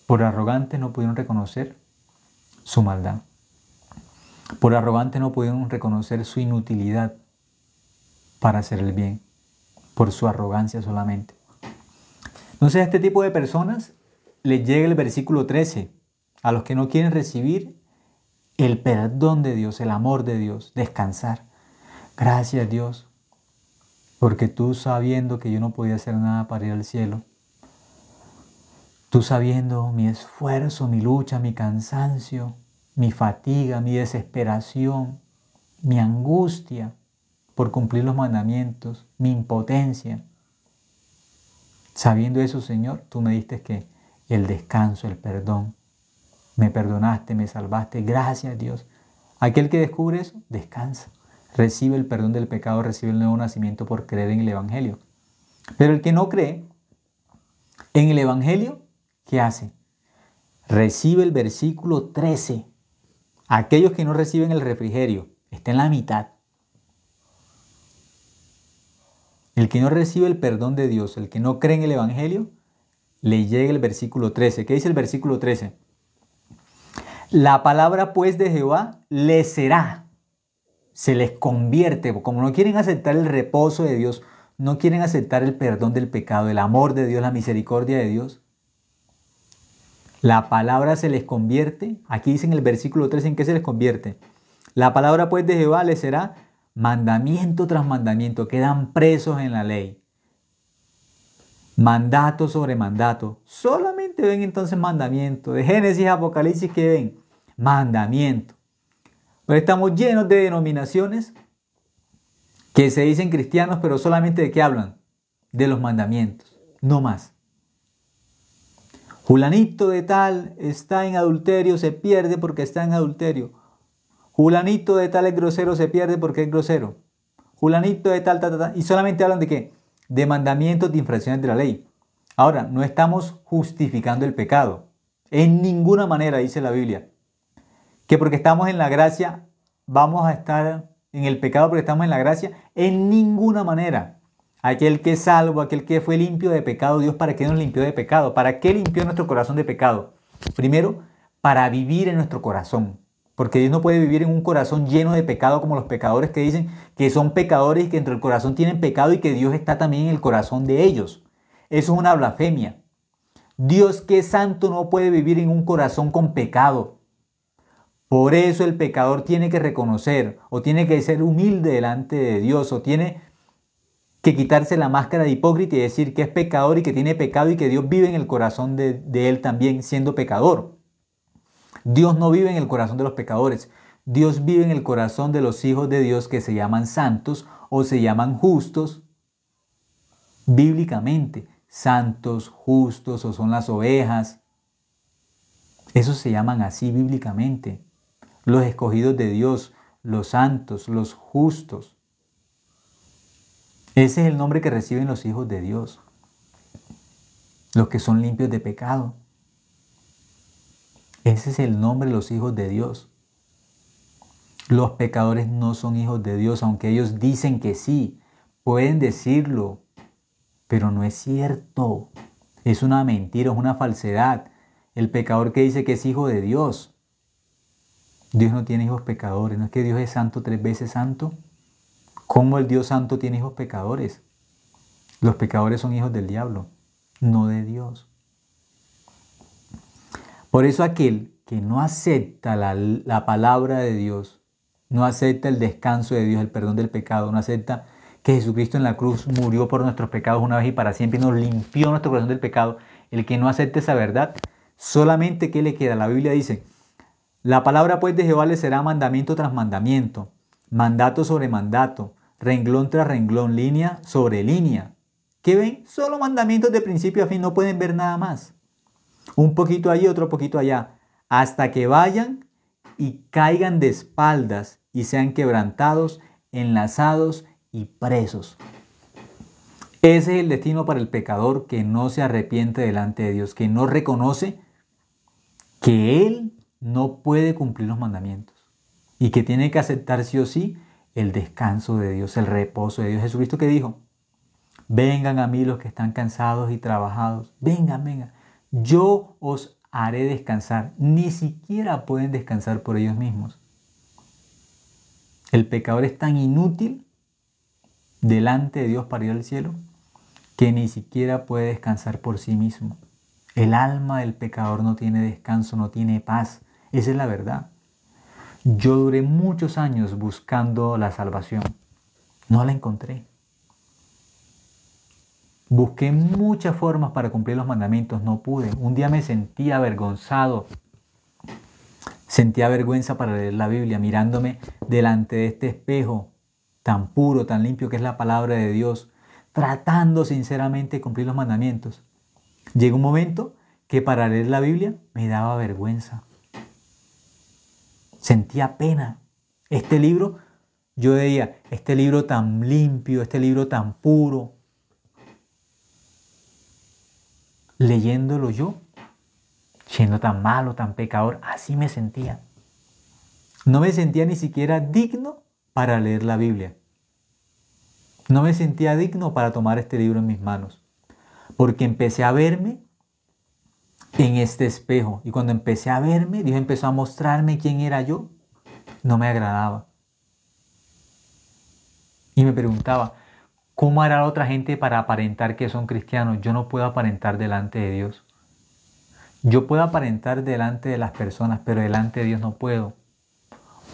Por arrogantes no pudieron reconocer su maldad. Por arrogantes no pudieron reconocer su inutilidad para hacer el bien. Por su arrogancia solamente. Entonces a este tipo de personas les llega el versículo 13. A los que no quieren recibir el perdón de Dios, el amor de Dios, descansar. Gracias Dios. Porque tú sabiendo que yo no podía hacer nada para ir al cielo, tú sabiendo mi esfuerzo, mi lucha, mi cansancio, mi fatiga, mi desesperación, mi angustia por cumplir los mandamientos, mi impotencia. Sabiendo eso, Señor, tú me diste que el descanso, el perdón. Me perdonaste, me salvaste. Gracias Dios. Aquel que descubre eso, descansa. Recibe el perdón del pecado, recibe el nuevo nacimiento por creer en el Evangelio. Pero el que no cree en el Evangelio, ¿qué hace? Recibe el versículo 13. Aquellos que no reciben el refrigerio, está en la mitad. El que no recibe el perdón de Dios, el que no cree en el Evangelio, le llega el versículo 13. ¿Qué dice el versículo 13? La palabra pues de Jehová les será. Se les convierte, como no quieren aceptar el reposo de Dios, no quieren aceptar el perdón del pecado, el amor de Dios, la misericordia de Dios. La palabra se les convierte, aquí dice en el versículo 3, ¿en qué se les convierte? La palabra pues de Jehová les será mandamiento tras mandamiento, quedan presos en la ley. Mandato sobre mandato, solamente ven entonces mandamiento, de Génesis a Apocalipsis que ven, mandamiento. Pero estamos llenos de denominaciones que se dicen cristianos, pero solamente ¿de qué hablan? De los mandamientos, no más. Julanito de tal está en adulterio, se pierde porque está en adulterio. Julanito de tal es grosero, se pierde porque es grosero. Julanito de tal. Y solamente hablan de ¿qué? De mandamientos, de infracciones de la ley. Ahora, no estamos justificando el pecado. En ninguna manera dice la Biblia que porque estamos en la gracia vamos a estar en el pecado porque estamos en la gracia. En ninguna manera. Aquel que es salvo, aquel que fue limpio de pecado, Dios, ¿para qué nos limpió de pecado? ¿Para qué limpió nuestro corazón de pecado? Primero, para vivir en nuestro corazón, Porque Dios no puede vivir en un corazón lleno de pecado como los pecadores que dicen que son pecadores y que dentro del corazón tienen pecado y que Dios está también en el corazón de ellos. Eso es una blasfemia. Dios, que es santo, no puede vivir en un corazón con pecado. Por eso el pecador tiene que reconocer o tiene que ser humilde delante de Dios o tiene que quitarse la máscara de hipócrita y decir que es pecador y que tiene pecado y que Dios vive en el corazón de él también siendo pecador. Dios no vive en el corazón de los pecadores. Dios vive en el corazón de los hijos de Dios que se llaman santos o se llaman justos bíblicamente. Santos, justos o son las ovejas. Esos se llaman así bíblicamente. Los escogidos de Dios, los santos, los justos. Ese es el nombre que reciben los hijos de Dios. Los que son limpios de pecado. Ese es el nombre de los hijos de Dios. Los pecadores no son hijos de Dios, aunque ellos dicen que sí. Pueden decirlo, pero no es cierto. Es una mentira, es una falsedad. El pecador que dice que es hijo de Dios. Dios no tiene hijos pecadores. ¿No es que Dios es santo, 3 veces santo? ¿Cómo el Dios santo tiene hijos pecadores? Los pecadores son hijos del diablo, no de Dios. Por eso aquel que no acepta la palabra de Dios, no acepta el descanso de Dios, el perdón del pecado, no acepta que Jesucristo en la cruz murió por nuestros pecados una vez y para siempre y nos limpió nuestro corazón del pecado, el que no acepta esa verdad, solamente ¿qué le queda? La Biblia dice, la palabra pues de Jehová le será mandamiento tras mandamiento, mandato sobre mandato, renglón tras renglón, línea sobre línea. ¿Qué ven? Solo mandamientos de principio a fin, no pueden ver nada más. Un poquito allí, otro poquito allá, hasta que vayan y caigan de espaldas y sean quebrantados, enlazados y presos. Ese es el destino para el pecador que no se arrepiente delante de Dios, que no reconoce que él no puede cumplir los mandamientos y que tiene que aceptar sí o sí el descanso de Dios, el reposo de Dios. Jesucristo que dijo, vengan a mí los que están cansados y trabajados, vengan, vengan, yo os haré descansar. Ni siquiera pueden descansar por ellos mismos. El pecador es tan inútil delante de Dios para ir al cielo que ni siquiera puede descansar por sí mismo. El alma del pecador no tiene descanso, no tiene paz. Esa es la verdad. Yo duré muchos años buscando la salvación. No la encontré. Busqué muchas formas para cumplir los mandamientos, no pude. Un día me sentía avergonzado. Sentía vergüenza para leer la Biblia, mirándome delante de este espejo tan puro, tan limpio que es la palabra de Dios, tratando sinceramente de cumplir los mandamientos. Llegó un momento que para leer la Biblia me daba vergüenza. Sentía pena. Este libro, yo veía, este libro tan limpio, este libro tan puro, leyéndolo yo, siendo tan malo, tan pecador, así me sentía. No me sentía ni siquiera digno para leer la Biblia. No me sentía digno para tomar este libro en mis manos, porque empecé a verme en este espejo. Y cuando empecé a verme, Dios empezó a mostrarme quién era yo. No me agradaba. Y me preguntaba, ¿cómo hará otra gente para aparentar que son cristianos? Yo no puedo aparentar delante de Dios. Yo puedo aparentar delante de las personas, pero delante de Dios no puedo.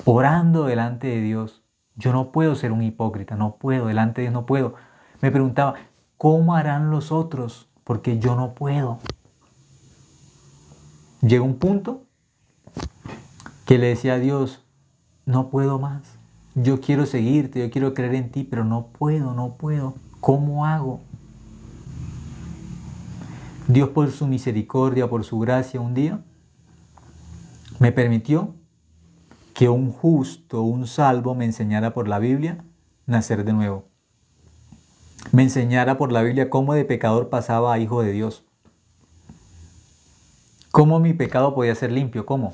Orando delante de Dios, yo no puedo ser un hipócrita, no puedo, delante de Dios no puedo. Me preguntaba, ¿cómo harán los otros? Porque yo no puedo. Llegó un punto que le decía a Dios, no puedo más. Yo quiero seguirte, yo quiero creer en ti, pero no puedo, no puedo. ¿Cómo hago? Dios por su misericordia, por su gracia, un día me permitió que un justo, un salvo me enseñara por la Biblia nacer de nuevo. Me enseñara por la Biblia cómo de pecador pasaba a hijo de Dios. Cómo mi pecado podía ser limpio, ¿cómo?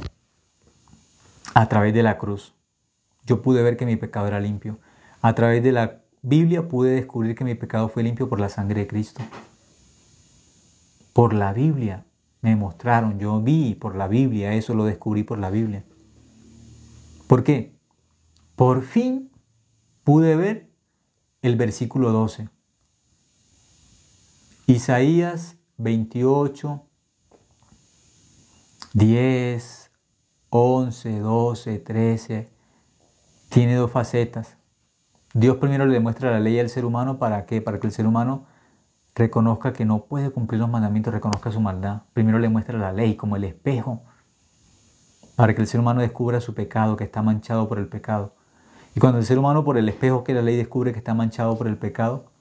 A través de la cruz. Yo pude ver que mi pecado era limpio. A través de la Biblia pude descubrir que mi pecado fue limpio por la sangre de Cristo. Por la Biblia me mostraron, yo vi por la Biblia, eso lo descubrí por la Biblia. ¿Por qué? Por fin pude ver el versículo 12. Isaías 28, 10, 11, 12, 13. Tiene dos facetas. Dios primero le demuestra la ley al ser humano. ¿Para qué? Para que el ser humano reconozca que no puede cumplir los mandamientos, reconozca su maldad. Primero le muestra la ley como el espejo, para que el ser humano descubra su pecado, que está manchado por el pecado. Y cuando el ser humano por el espejo que la ley descubre que está manchado por el pecado,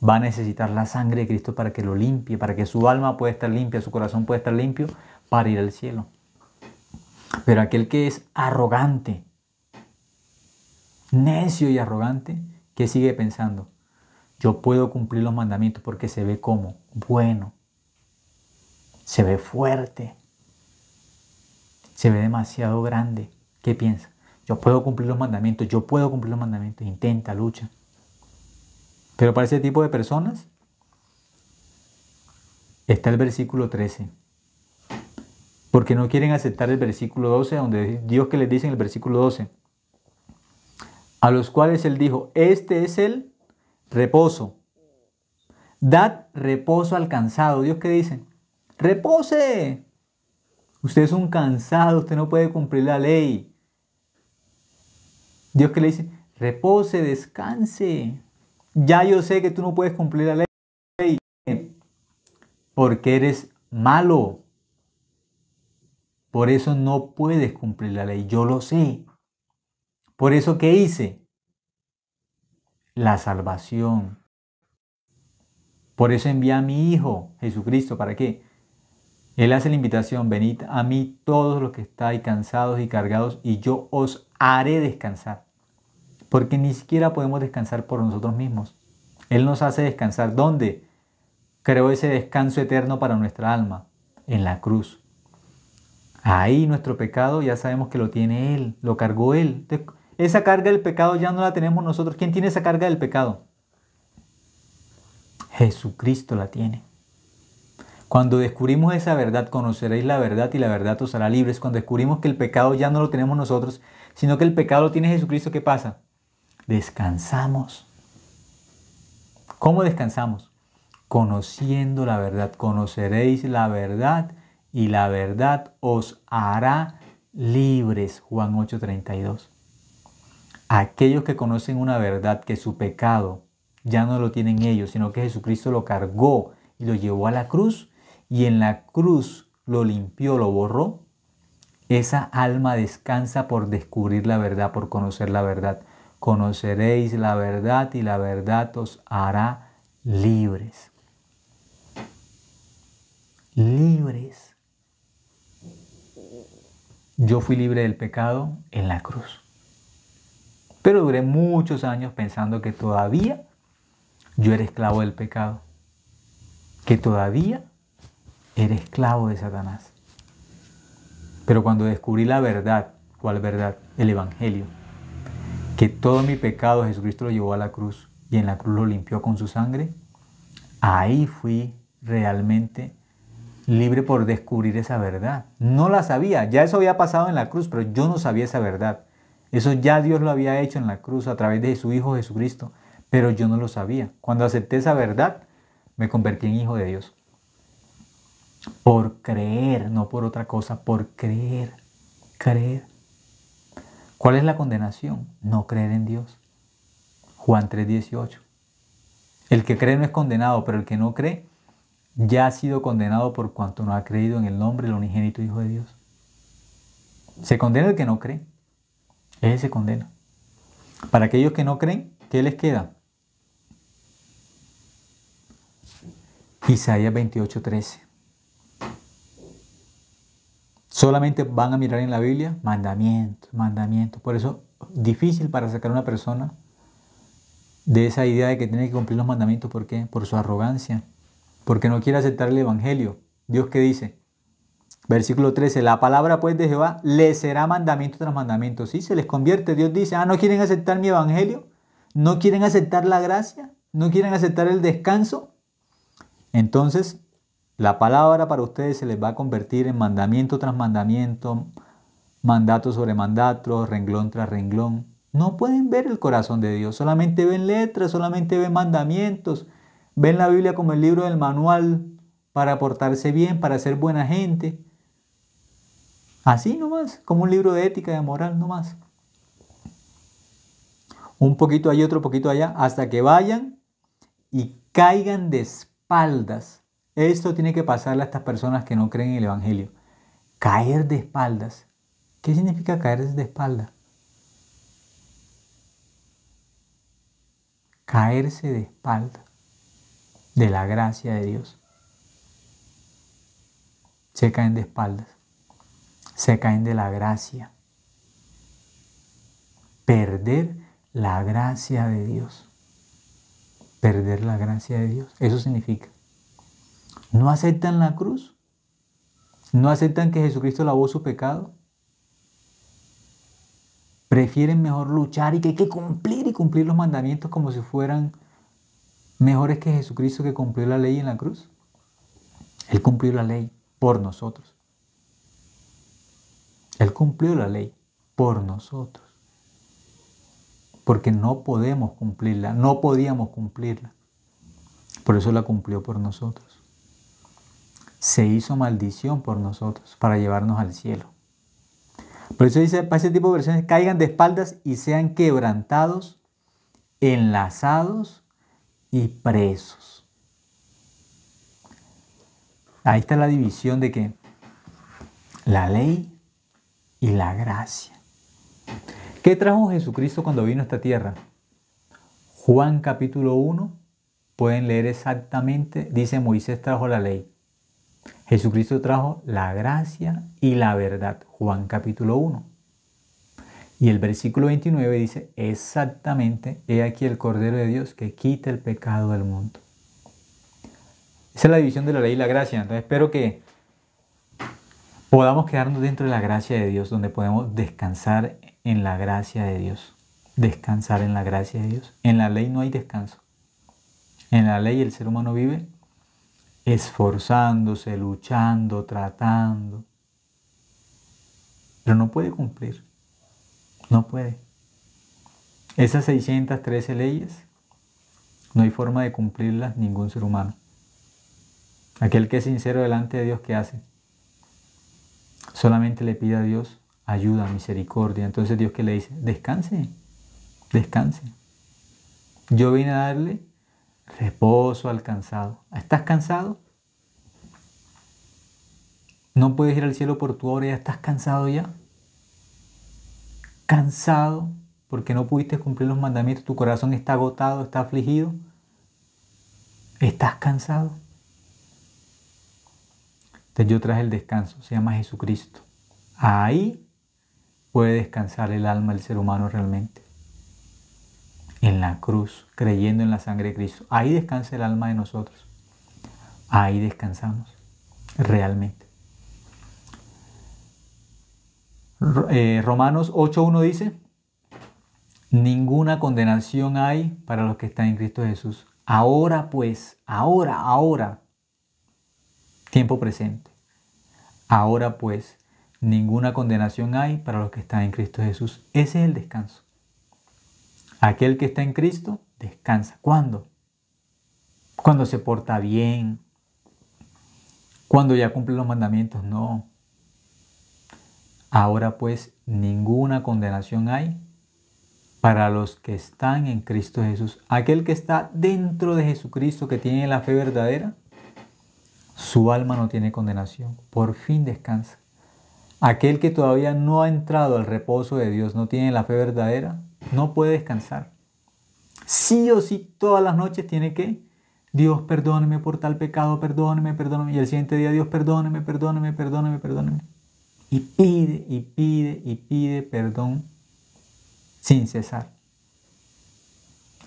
va a necesitar la sangre de Cristo para que lo limpie, para que su alma pueda estar limpia, su corazón pueda estar limpio para ir al cielo. Pero aquel que es arrogante, necio y arrogante, ¿qué sigue pensando? Yo puedo cumplir los mandamientos porque se ve como bueno, se ve fuerte, se ve demasiado grande. ¿Qué piensa? Yo puedo cumplir los mandamientos, yo puedo cumplir los mandamientos. Intenta, lucha. Pero para ese tipo de personas está el versículo 13. Porque no quieren aceptar el versículo 12, donde Dios que les dice en el versículo 12. A los cuales Él dijo, este es el reposo. Dad reposo al cansado. ¿Dios qué dice? ¡Repose! Usted es un cansado, usted no puede cumplir la ley. Dios que le dice, repose, descanse. Ya yo sé que tú no puedes cumplir la ley porque eres malo. Por eso no puedes cumplir la ley. Yo lo sé. Por eso, ¿qué hice? La salvación. Por eso envié a mi Hijo Jesucristo. ¿Para qué? Él hace la invitación, venid a mí todos los que estáis cansados y cargados y yo os haré descansar. Porque ni siquiera podemos descansar por nosotros mismos. Él nos hace descansar. ¿Dónde? Creó ese descanso eterno para nuestra alma. En la cruz. Ahí nuestro pecado ya sabemos que lo tiene Él. Lo cargó Él. Entonces, esa carga del pecado ya no la tenemos nosotros. ¿Quién tiene esa carga del pecado? Jesucristo la tiene. Cuando descubrimos esa verdad, conoceréis la verdad y la verdad os hará libres. Cuando descubrimos que el pecado ya no lo tenemos nosotros, sino que el pecado lo tiene Jesucristo, ¿qué pasa? Descansamos. ¿Cómo descansamos? Conociendo la verdad. Conoceréis la verdad y la verdad os hará libres. Juan 8:32. Aquellos que conocen una verdad, que su pecado ya no lo tienen ellos, sino que Jesucristo lo cargó y lo llevó a la cruz y en la cruz lo limpió, lo borró. Esa alma descansa por descubrir la verdad, por conocer la verdad. Conoceréis la verdad y la verdad os hará libres. Libres. Yo fui libre del pecado en la cruz. Pero duré muchos años pensando que todavía yo era esclavo del pecado. Que todavía era esclavo de Satanás. Pero cuando descubrí la verdad, ¿cuál verdad? El Evangelio. Que todo mi pecado Jesucristo lo llevó a la cruz y en la cruz lo limpió con su sangre. Ahí fui realmente libre por descubrir esa verdad. No la sabía, ya eso había pasado en la cruz, pero yo no sabía esa verdad. Eso ya Dios lo había hecho en la cruz a través de su Hijo Jesucristo, pero yo no lo sabía. Cuando acepté esa verdad, me convertí en hijo de Dios. Por creer, no por otra cosa, por creer. Creer. ¿Cuál es la condenación? No creer en Dios. Juan 3:18. El que cree no es condenado, pero el que no cree ya ha sido condenado por cuanto no ha creído en el nombre del unigénito Hijo de Dios. Se condena el que no cree. Ese se condena. Para aquellos que no creen, ¿qué les queda? Isaías 28:13. Solamente van a mirar en la Biblia mandamientos, mandamientos. Por eso difícil para sacar a una persona de esa idea de que tiene que cumplir los mandamientos. ¿Por qué? Por su arrogancia. Porque no quiere aceptar el Evangelio. Dios ¿qué dice? Versículo 13. La palabra pues de Jehová les será mandamiento tras mandamiento. ¿Sí? Se les convierte. Dios dice, ¿no quieren aceptar mi Evangelio? ¿No quieren aceptar la gracia? ¿No quieren aceptar el descanso? Entonces, la palabra para ustedes se les va a convertir en mandamiento tras mandamiento, mandato sobre mandato, renglón tras renglón. No pueden ver el corazón de Dios, solamente ven letras, solamente ven mandamientos, ven la Biblia como el libro del manual para portarse bien, para ser buena gente. Así nomás, como un libro de ética y de moral nomás. Un poquito allá, otro poquito allá, hasta que vayan y caigan de espaldas. Esto tiene que pasarle a estas personas que no creen en el Evangelio. Caer de espaldas. ¿Qué significa caer de espaldas? Caerse de espaldas de la gracia de Dios. Se caen de espaldas. Se caen de la gracia. Perder la gracia de Dios. Perder la gracia de Dios. Eso significa. ¿No aceptan la cruz? ¿No aceptan que Jesucristo lavó su pecado? Prefieren mejor luchar y que hay que cumplir y cumplir los mandamientos como si fueran mejores que Jesucristo que cumplió la ley en la cruz. Él cumplió la ley por nosotros. Él cumplió la ley por nosotros. Porque no podemos cumplirla, no podíamos cumplirla. Por eso la cumplió por nosotros. Se hizo maldición por nosotros para llevarnos al cielo. Por eso dice, para ese tipo de versiones, caigan de espaldas y sean quebrantados, enlazados y presos. Ahí está la división de que la ley y la gracia. ¿Qué trajo Jesucristo cuando vino a esta tierra? Juan capítulo 1, pueden leer exactamente, dice Moisés trajo la ley. Jesucristo trajo la gracia y la verdad. Juan capítulo 1. Y el versículo 29 dice exactamente, he aquí el Cordero de Dios que quita el pecado del mundo. Esa es la división de la ley y la gracia. Entonces espero que podamos quedarnos dentro de la gracia de Dios, donde podemos descansar en la gracia de Dios. Descansar en la gracia de Dios. En la ley no hay descanso. En la ley el ser humano vive esforzándose, luchando, tratando. Pero no puede cumplir. No puede. Esas 613 leyes, no hay forma de cumplirlas ningún ser humano. Aquel que es sincero delante de Dios, ¿qué hace? Solamente le pide a Dios ayuda, misericordia. Entonces Dios, ¿qué le dice? Descanse, descanse. Yo vine a darle reposo al cansado. ¿Estás cansado? No puedes ir al cielo por tu obra, ya estás cansado ya. Cansado porque no pudiste cumplir los mandamientos, tu corazón está agotado, está afligido. ¿Estás cansado? Entonces yo traje el descanso, se llama Jesucristo. Ahí puede descansar el alma del ser humano realmente. En la cruz, creyendo en la sangre de Cristo. Ahí descansa el alma de nosotros. Ahí descansamos, realmente. Romanos 8:1 dice, ninguna condenación hay para los que están en Cristo Jesús. Ahora pues, ahora, tiempo presente. Ahora pues, ninguna condenación hay para los que están en Cristo Jesús. Ese es el descanso. Aquel que está en Cristo, descansa. ¿Cuándo? Cuando se porta bien. Cuando ya cumple los mandamientos, no. Ahora pues, ninguna condenación hay para los que están en Cristo Jesús. Aquel que está dentro de Jesucristo, que tiene la fe verdadera, su alma no tiene condenación. Por fin descansa. Aquel que todavía no ha entrado al reposo de Dios, no tiene la fe verdadera, no puede descansar. Sí o sí, todas las noches tiene que, Dios, perdóneme por tal pecado, perdóneme. Y el siguiente día, Dios, perdóneme. Y pide perdón sin cesar.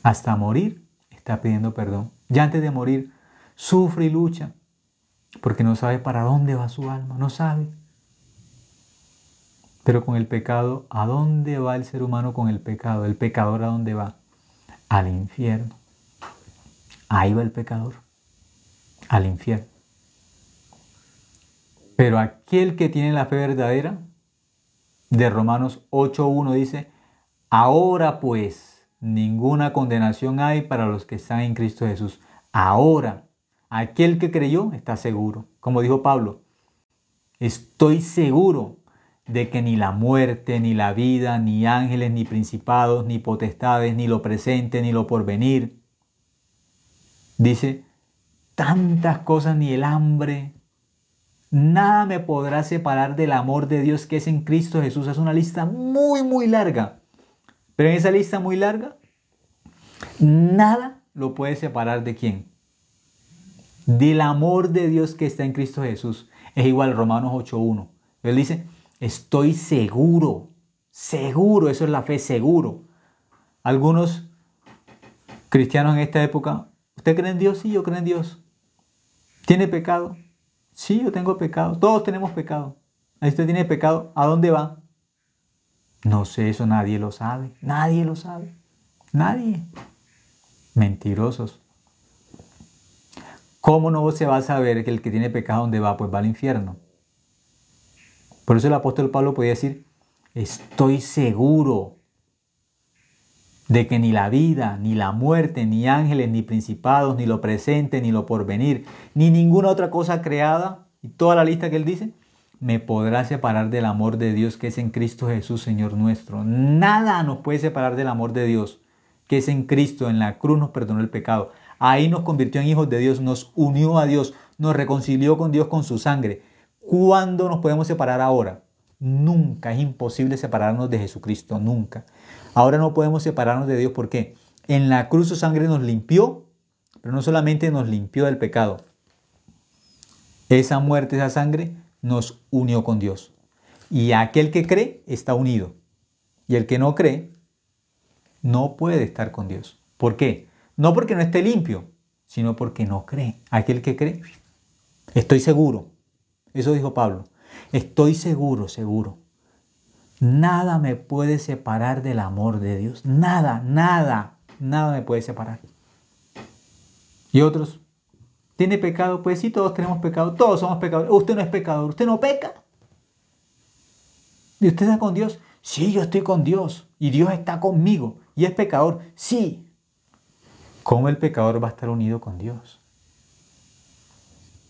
Hasta morir está pidiendo perdón. Ya antes de morir, sufre y lucha, porque no sabe para dónde va su alma, no sabe. Pero con el pecado, ¿a dónde va el ser humano con el pecado? ¿El pecador a dónde va? Al infierno. Ahí va el pecador, al infierno. Pero aquel que tiene la fe verdadera, de Romanos 8:1 dice, ahora pues ninguna condenación hay para los que están en Cristo Jesús. Ahora, aquel que creyó está seguro. Como dijo Pablo, estoy seguro de que ni la muerte, ni la vida, ni ángeles, ni principados, ni potestades, ni lo presente, ni lo porvenir. Dice, tantas cosas, ni el hambre, nada me podrá separar del amor de Dios que es en Cristo Jesús. Es una lista muy, muy larga. Pero en esa lista muy larga, nada lo puede separar ¿de quién? Del amor de Dios que está en Cristo Jesús. Es igual Romanos 8:1. Él dice, estoy seguro, seguro, eso es la fe, seguro. Algunos cristianos en esta época, ¿usted cree en Dios? Sí, yo creo en Dios. ¿Tiene pecado? Sí, yo tengo pecado. Todos tenemos pecado. ¿Ahí usted tiene pecado? ¿A dónde va? No sé, eso nadie lo sabe. Nadie lo sabe. Nadie. Mentirosos. ¿Cómo no se va a saber que el que tiene pecado dónde va? Pues va al infierno. Por eso el apóstol Pablo podía decir, estoy seguro de que ni la vida, ni la muerte, ni ángeles, ni principados, ni lo presente, ni lo porvenir, ni ninguna otra cosa creada, y toda la lista que él dice, me podrá separar del amor de Dios que es en Cristo Jesús, Señor nuestro. Nada nos puede separar del amor de Dios que es en Cristo. En la cruz nos perdonó el pecado. Ahí nos convirtió en hijos de Dios, nos unió a Dios, nos reconcilió con Dios con su sangre. ¿Cuándo nos podemos separar ahora? Nunca, es imposible separarnos de Jesucristo, nunca. Ahora no podemos separarnos de Dios, ¿por qué? En la cruz su sangre nos limpió, pero no solamente nos limpió del pecado. Esa muerte, esa sangre nos unió con Dios. Y aquel que cree está unido. Y el que no cree no puede estar con Dios. ¿Por qué? No porque no esté limpio, sino porque no cree. Aquel que cree, estoy seguro. Eso dijo Pablo. Estoy seguro, seguro. Nada me puede separar del amor de Dios. Nada, nada, nada me puede separar. Y otros, ¿tiene pecado? Pues sí, todos tenemos pecado. Todos somos pecadores. Usted no es pecador. Usted no peca. ¿Y usted está con Dios? Sí, yo estoy con Dios. Y Dios está conmigo. ¿Y es pecador? Sí. ¿Cómo el pecador va a estar unido con Dios?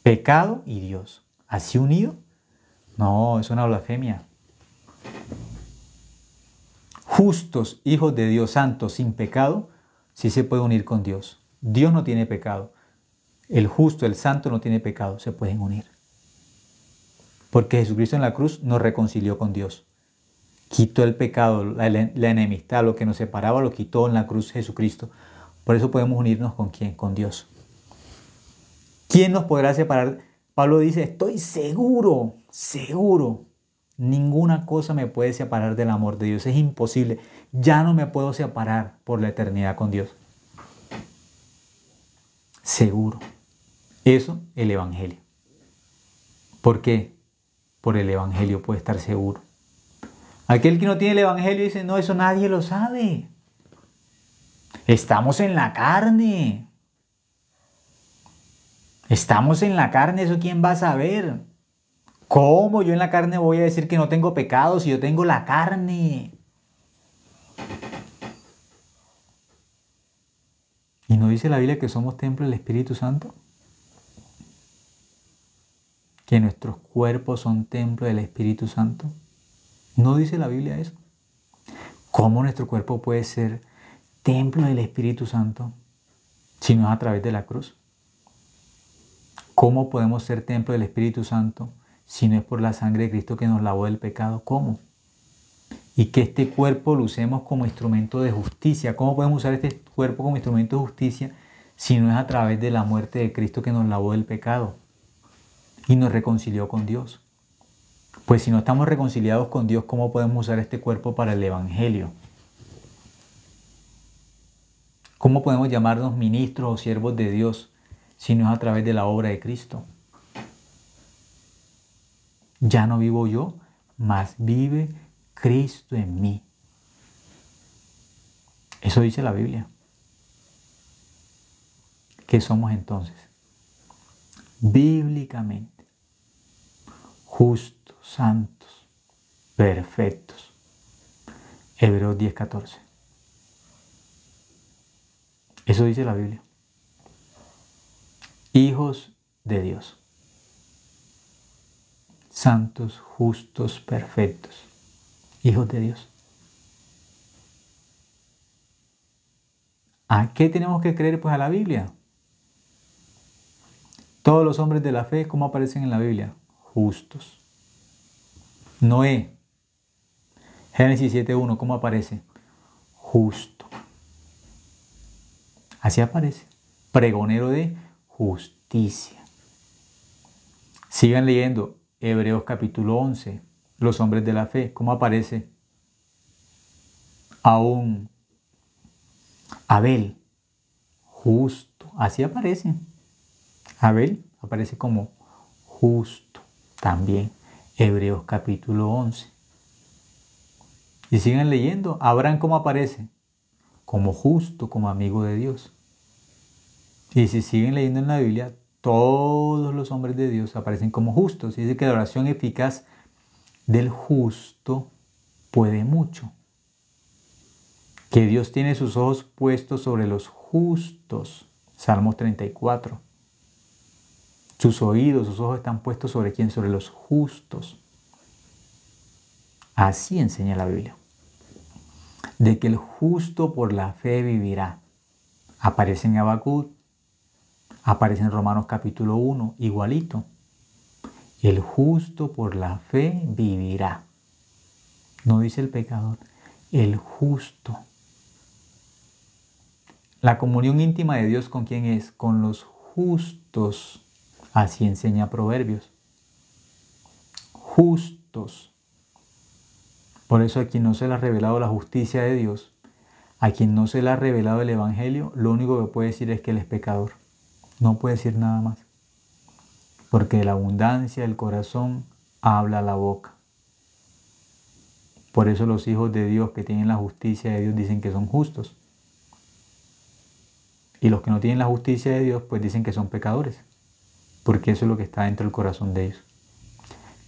Pecado y Dios. ¿Así unido? No, es una blasfemia. Justos, hijos de Dios, santos, sin pecado, sí se puede unir con Dios. Dios no tiene pecado. El justo, el santo no tiene pecado. Se pueden unir. Porque Jesucristo en la cruz nos reconcilió con Dios. Quitó el pecado, la enemistad, lo que nos separaba, lo quitó en la cruz Jesucristo. Por eso podemos unirnos con ¿quién? Con Dios. ¿Quién nos podrá separar? Pablo dice, estoy seguro, seguro. Ninguna cosa me puede separar del amor de Dios. Es imposible. Ya no me puedo separar por la eternidad con Dios. Seguro. Eso, el Evangelio. ¿Por qué? Por el Evangelio puede estar seguro. Aquel que no tiene el Evangelio dice, no, eso nadie lo sabe. Estamos en la carne. Estamos en la carne, ¿eso quién va a saber? ¿Cómo yo en la carne voy a decir que no tengo pecado si yo tengo la carne? ¿Y no dice la Biblia que somos templo del Espíritu Santo? ¿Que nuestros cuerpos son templo del Espíritu Santo? ¿No dice la Biblia eso? ¿Cómo nuestro cuerpo puede ser templo del Espíritu Santo si no es a través de la cruz? ¿Cómo podemos ser templo del Espíritu Santo si no es por la sangre de Cristo que nos lavó del pecado? ¿Cómo? Y que este cuerpo lo usemos como instrumento de justicia. ¿Cómo podemos usar este cuerpo como instrumento de justicia si no es a través de la muerte de Cristo que nos lavó del pecado y nos reconcilió con Dios? Pues si no estamos reconciliados con Dios, ¿cómo podemos usar este cuerpo para el Evangelio? ¿Cómo podemos llamarnos ministros o siervos de Dios si no es a través de la obra de Cristo? Ya no vivo yo, mas vive Cristo en mí. Eso dice la Biblia. ¿Qué somos entonces? Bíblicamente, justos, santos, perfectos. Hebreos 10:14. Eso dice la Biblia. Hijos de Dios. Santos, justos, perfectos. Hijos de Dios. ¿A qué tenemos que creer? Pues a la Biblia. Todos los hombres de la fe, ¿cómo aparecen en la Biblia? Justos. Noé. Génesis 7:1, ¿cómo aparece? Justo. Así aparece. Pregonero de justicia. Sigan leyendo Hebreos capítulo 11. Los hombres de la fe, ¿cómo aparece? Aún Abel. Justo. Así aparece. Abel aparece como justo también. Hebreos capítulo 11. Y sigan leyendo. Abraham, ¿cómo aparece? Como justo, como amigo de Dios. Y si siguen leyendo en la Biblia, todos los hombres de Dios aparecen como justos. Y dice que la oración eficaz del justo puede mucho. Que Dios tiene sus ojos puestos sobre los justos. Salmos 34. Sus oídos, sus ojos están puestos ¿sobre quién? Sobre los justos. Así enseña la Biblia. De que el justo por la fe vivirá. Aparece en Habacuc, aparece en Romanos capítulo 1, igualito. El justo por la fe vivirá. No dice el pecador, el justo. La comunión íntima de Dios, ¿con quién es? Con los justos. Así enseña Proverbios. Justos. Por eso a quien no se le ha revelado la justicia de Dios, a quien no se le ha revelado el Evangelio, lo único que puede decir es que él es pecador. No puede decir nada más. Porque de la abundancia del corazón habla la boca. Por eso los hijos de Dios que tienen la justicia de Dios dicen que son justos. Y los que no tienen la justicia de Dios pues dicen que son pecadores. Porque eso es lo que está dentro del corazón de ellos.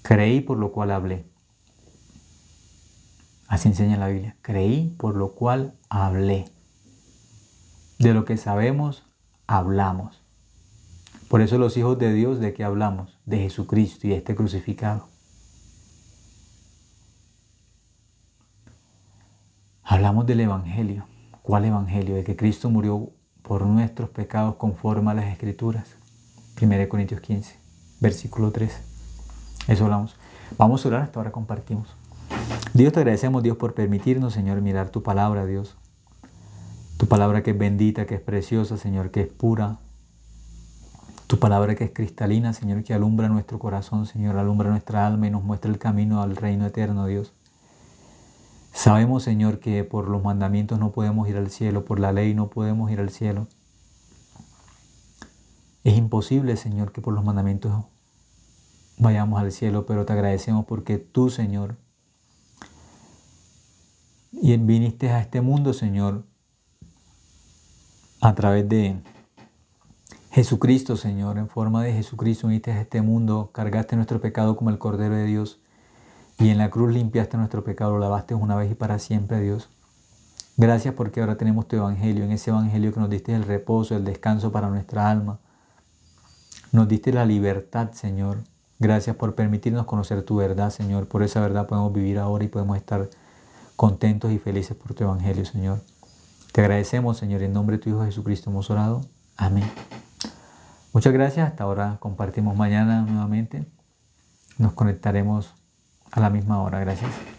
Creí por lo cual hablé. Así enseña la Biblia. Creí por lo cual hablé. De lo que sabemos, hablamos. Por eso los hijos de Dios, ¿de qué hablamos? De Jesucristo y de este crucificado. Hablamos del Evangelio. ¿Cuál Evangelio? De que Cristo murió por nuestros pecados conforme a las Escrituras. 1 Corintios 15, versículo 3. Eso hablamos. Vamos a orar, hasta ahora compartimos. Dios, te agradecemos, Dios, por permitirnos, Señor, mirar tu palabra, Dios. Tu palabra que es bendita, que es preciosa, Señor, que es pura. Tu palabra que es cristalina, Señor, que alumbra nuestro corazón, Señor, alumbra nuestra alma y nos muestra el camino al reino eterno, Dios. Sabemos, Señor, que por los mandamientos no podemos ir al cielo, por la ley no podemos ir al cielo. Es imposible, Señor, que por los mandamientos vayamos al cielo, pero te agradecemos porque tú, Señor, y viniste a este mundo, Señor, a través de Jesucristo, Señor, en forma de Jesucristo viniste a este mundo, cargaste nuestro pecado como el Cordero de Dios y en la cruz limpiaste nuestro pecado, lo lavaste una vez y para siempre, Dios. Gracias porque ahora tenemos tu Evangelio, en ese Evangelio que nos diste el reposo, el descanso para nuestra alma. Nos diste la libertad, Señor. Gracias por permitirnos conocer tu verdad, Señor. Por esa verdad podemos vivir ahora y podemos estar contentos y felices por tu Evangelio, Señor. Te agradecemos, Señor, en nombre de tu Hijo Jesucristo hemos orado. Amén. Muchas gracias. Hasta ahora compartimos mañana nuevamente. Nos conectaremos a la misma hora. Gracias.